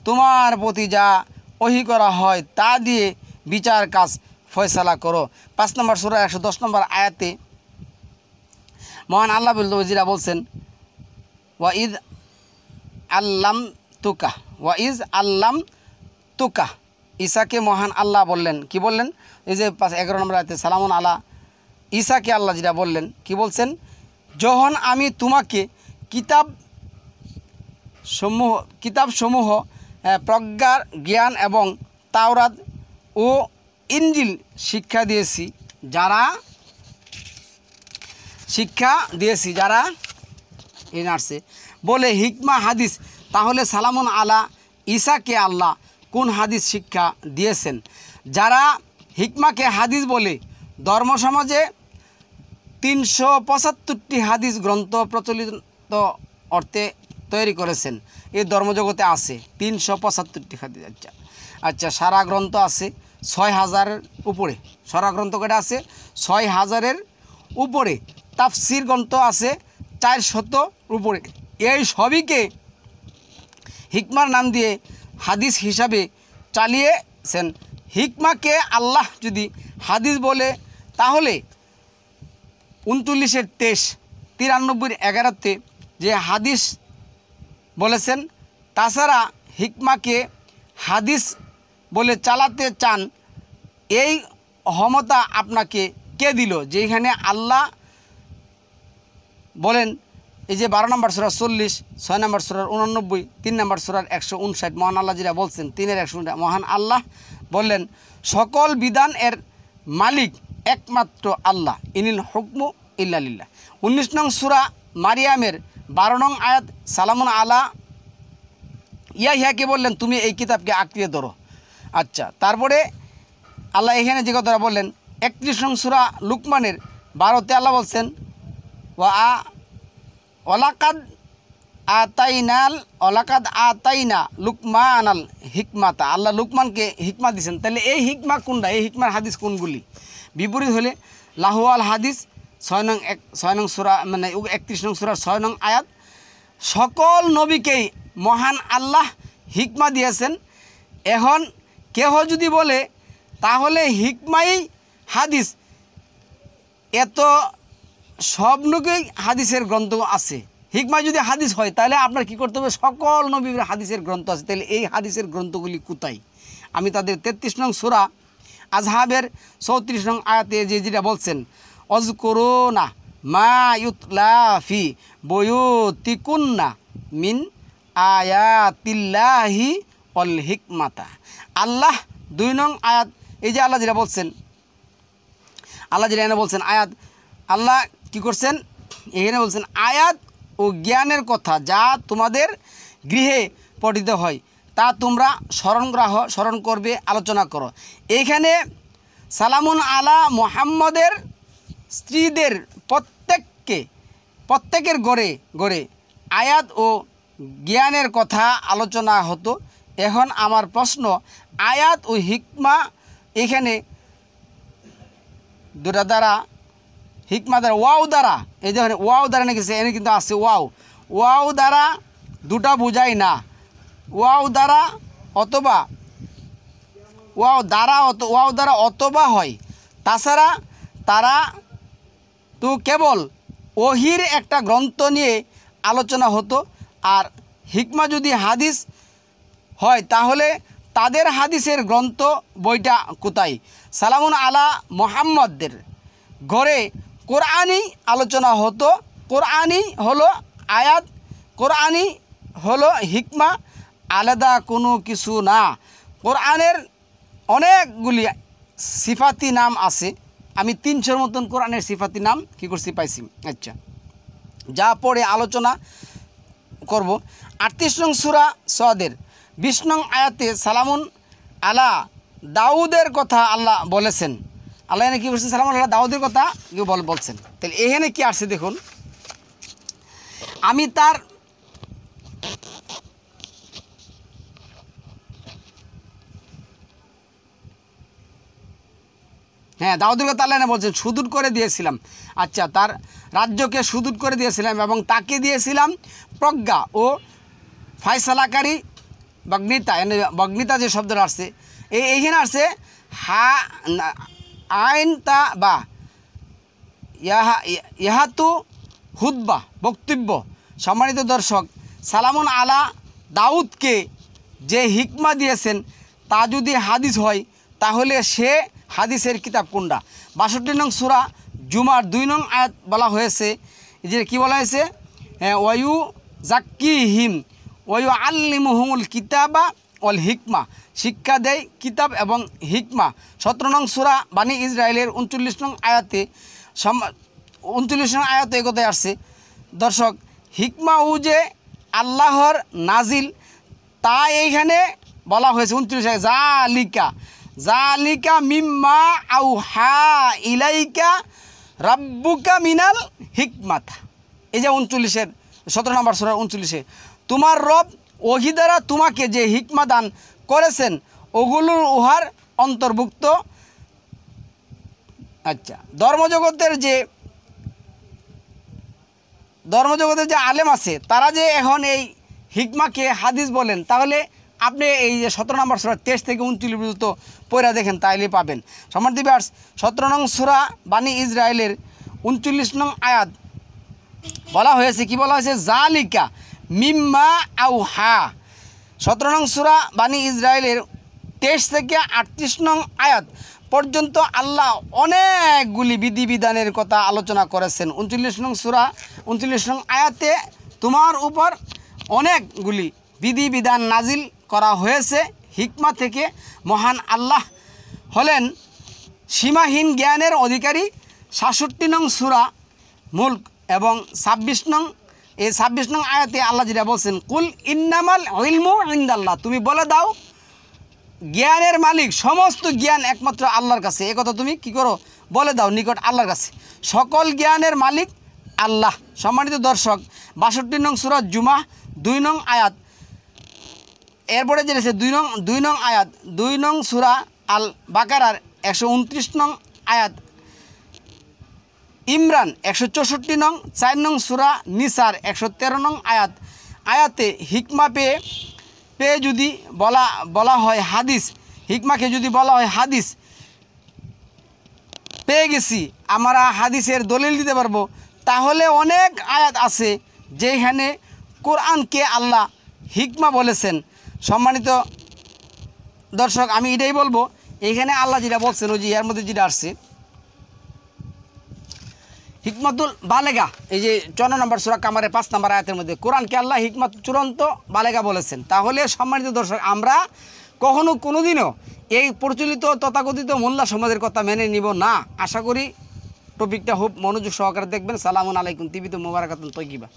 তোমার প্রতি যা ওহী করা হয় তা দিয়ে বিচার কাজ ফয়সালা করো। 5 নম্বর সূরা 110 নম্বর আয়াতে মহান আল্লাহ বলজিরা বলছেন, ওয়াইজ আল্লাম তুকা, ঈসাকে মহান আল্লাহ বললেন, কি বললেন? এই যে 11 নম্বর আয়াতে সালামুন আলা ঈসাকে আল্লাহ যেটা বললেন, কি বলছেন? যখন আমি তোমাকে কিতাবসমূহ প্রজ্ঞার জ্ঞান এবং তাওরাত ও ইনজিল শিক্ষা দিয়েছি যারা আসছে বলে হিকমা হাদিস, তাহলে সালামুন আলা ঈসাকে আল্লাহ কোন হাদিস শিক্ষা দিয়েছেন? যারা হিকমাকে হাদিস বলে ধর্মসমাজে 375টি হাদিস গ্রন্থ প্রচলিত অর্থে তৈরি করেছেন। এই ধর্মজগতে আছে 375টি হাদিস। আচ্ছা সারা গ্রন্থ আছে 6000-এর উপরে। সারা গ্রন্থ কয়টা আছে? 6000-এর উপরে। তাফসির গ্রন্থ আছে 400 উপরে। এই সবইকে হিকমার নাম দিয়ে হাদিস হিসাবে চালিয়েছেন। হিকমাকে আল্লাহ যদি হাদিস বলে তাহলে 39-23, 93-11-তে যে হাদিস বলেছেন। তাছাড়া হিকমাকে হাদিস বলে চালাতে চান, এই ক্ষমতা আপনাকে কে দিল? যেখানে আল্লাহ বলেন এই যে 12 নম্বর সূরা 40, 6 নম্বর সূরার 89, 3 নম্বর সূরার 159, মহান আল্লাহ যেটা বলছেন 3-এর 159, মহান আল্লাহ বললেন সকল বিধান এর মালিক একমাত্র আল্লাহ, ইনিল হুকমু ইল্লা লিল্লাহ। 19 নং সূরা মারিয়ামের 12 নং আয়াত, সালামুন আলা ইয়াহিয়াকে বললেন তুমি এই কিতাবকে আঁকড়িয়ে ধরো। আচ্ছা তারপরে আল্লাহ এখানে যে কথাটা বললেন 31 নং সূরা লুকমানের 12-তে আল্লাহ বলছেন ওয়ালাকাদ আতাইনা লুকমানাল হিকমাতা, আল্লাহ লুকমানকে হিকমা দিয়েছেন। তাহলে এই হিকমা কোনটা? এই হিকমার হাদিস কোনগুলি? বিপরীত হলে লাহুয়াল হাদিস 6 নং সূরা মানে 31 নং সূরার 6 নং আয়াত, সকল নবীকেই মহান আল্লাহ হিকমা দিয়েছেন। এখন কেহ যদি বলে তাহলে হিকমাই হাদিস, এত সব নবীই হাদিসের গ্রন্থ আছে। হিকমা যদি হাদিস হয় তাহলে আপনার কি করতে হবে? সকল নবীর হাদিসের গ্রন্থ আছে। তাহলে এই হাদিসের গ্রন্থগুলি কোথায়? আমি তাদের 33 নং সূরা আজহাবের 34 নং আয়াতে যেটা বলছেন অযকুরুনা মা ইউতলা ফি বুয়ুতিকুন্না মিন আয়াতিল্লাহি ওয়াল হিকমাতা। আল্লাহ 2 নং আয়াত, এই যে আল্লাহ যেটা বলছেন, আল্লাহ যেটা এখানে বলছেন আয়াত, আল্লাহ কি করছেন এখানে বলছেন আয়াত ও জ্ঞানের কথা যা তোমাদের গৃহে পঠিত হয় তা তোমরা স্মরণ করবে, আলোচনা করো। এইখানে সালামুন আলা মুহাম্মদের স্ত্রীদের প্রত্যেকের গড়ে আয়াত ও জ্ঞানের কথা আলোচনা হতো। এখন আমার প্রশ্ন, আয়াত ও হিকমা এখানে দুটা দ্বারা, হিকমা দ্বারা, ওয়াও দ্বারা, এই যে ওয়াও দ্বারা লিখেছে এখানে কিন্তু আছে ওয়াও দ্বারা দুটা বোঝায় না। ওয়াও দ্বারা অথবা ওয়াও দ্বারা অথবা হয়। তাছাড়া তারা তো কেবল ওহির একটা গ্রন্থ নিয়ে আলোচনা হতো। আর হিকমা যদি হাদিস হয় তাহলে তাদের হাদিসের গ্রন্থ বইটা কোথায়? সালামুন আলা মুহাম্মদদের ঘরে কোরআনই আলোচনা হতো। কোরআনই হলো আয়াত, কোরআনই হলো হিকমা, আলাদা কোনো কিছু না। কোরআনের অনেকগুলি সিফাতি নাম আছে, আমি 300-র মতন কোরআনের সিফাতি নাম কী করছি পাইছি। আচ্ছা যা পরে আলোচনা করব। 38 নং সূরা সদের 20 নং আয়াতে সালামুন আলা দাউদের কথা আল্লাহ বলেছেন। আল্লাহ এখানে কী বলছেন? সালামুন আলা দাউদের কথা কেউ বলছেন। তাহলে এখানে কি আসছে দেখুন, আমি তার দাউদের কথা আল্লাহ বলছেন সুদূর করে দিয়েছিলাম। আচ্ছা তার রাজ্যকে সুদূর করে দিয়েছিলাম এবং তাকে দিয়েছিলাম প্রজ্ঞা ও ফয়সালাকারী বগ্নিতা যে শব্দটা আসছে এইখানে আসছে আইন তা বা ইহাতু হুদবা বক্তব্য। সম্মানিত দর্শক, সালামুন আলা দাউদকে যে হিকমা দিয়েছেন তা যদি হাদিস হয় তাহলে সে হাদিসের কিতাব কোনটা? 62 নং সূরা জুমার 2 নং আয়াত বলা হয়েছে যে কি বলা হয়েছে? ওয়ু জাক্কিহিম ওয়ু আল্লিমুহুমুল কিতাবা ওয়াল হিকমা, শিক্ষা দেয় কিতাব এবং হিকমা। 17 নং সূরা বানি ইসরায়েলের 39 নং আয়াতে 39 নং আয়াতে এই কথাই আসছে। দর্শক, হিকমা ও যে আল্লাহর নাজিল তা এইখানে বলা হয়েছে 29 জালিকা মিম্মা আউহা ইলাইকা রাব্বুকা মিনাল হিকমাত। এই যে 39-এর 17 নম্বর সূরা 39-এ তোমার রব ওহী দ্বারা তোমাকে যে হিকমা দান করেছেন ওগুলোর উহার অন্তর্ভুক্ত। আচ্ছা, ধর্মজগতের যে আলেম আছে তারা যে এখন এই হিকমাকে হাদিস বলেন, তাহলে আপনি এই যে 17 নম্বর সূরা 23 থেকে 29 পর্যন্ত পড়া দেখেন, তাইলেই পাবেন। সম্মানিত ভিউয়ার্স, 17 নং সূরা বানি ইসরায়েলের 39 নং আয়াত বলা হয়েছে, কি বলা হয়েছে? জালিকা মিম্মা আউহা। 17 নং সূরা বানি ইসরায়েলের 23 থেকে 38 নং আয়াত পর্যন্ত আল্লাহ অনেকগুলি বিধিবিধানের কথা আলোচনা করেছেন। 39 নং সূরা 39 নং আয়াতে তোমার উপর অনেকগুলি বিধিবিধান নাজিল করা হয়েছে হিকমা থেকে। মহান আল্লাহ হলেন সীমাহীন জ্ঞানের অধিকারী। 67 নং সূরা মুলক এবং 26 নং আয়াতে আল্লাহ যেটা বলছেন, কুল ইন্নামাল ইলমু ইনদাল্লাহ, তুমি বলে দাও জ্ঞানের মালিক, সমস্ত জ্ঞান একমাত্র আল্লাহর কাছে। এ কথা তুমি কি করো? বলে দাও নিকট আল্লাহর কাছে, সকল জ্ঞানের মালিক আল্লাহ। সম্মানিত দর্শক, 62 নং সূরা জুমা 2 নং আয়াত, এরপরে যে রয়েছে 2 নং আয়াত, 2 নং সূরা আল বাকারার 129 নং আয়াত, ইমরান 164 নং, 4 নং সূরা নিসার 113 নং আয়াতে হিকমা পেয়ে যদি বলা হয় হাদিস, হিকমাকে যদি বলা হয় হাদিস পেয়ে গেছি, আমরা হাদিসের দলিল দিতে পারবো, তাহলে অনেক আয়াত আছে যেখানে কোরআনকে আল্লাহ হিকমা বলেছেন। সম্মানিত দর্শক, আমি এটাই বলবো, এইখানে আল্লাহ যেটা বলছেন ওই যে এর মধ্যে যেটা আসছে হিকমাতুল বালেগা, এই যে 54 নম্বর সূরা কামারের 5 নম্বর আয়াতের মধ্যে কোরআনকে আল্লাহ হিকমাত চূড়ান্ত বালেগা বলেছেন। তাহলে সম্মানিত দর্শক, আমরা কোনোদিনও এই প্রচলিত তথাকথিত মোল্লা সমাজের কথা মেনে নিব না। আশা করি টপিকটা খুব মনোযোগ সহকারে দেখবেন। সালামুন আলাইকুম, তিবিত মুবারাকাতুন তৈয়িবা।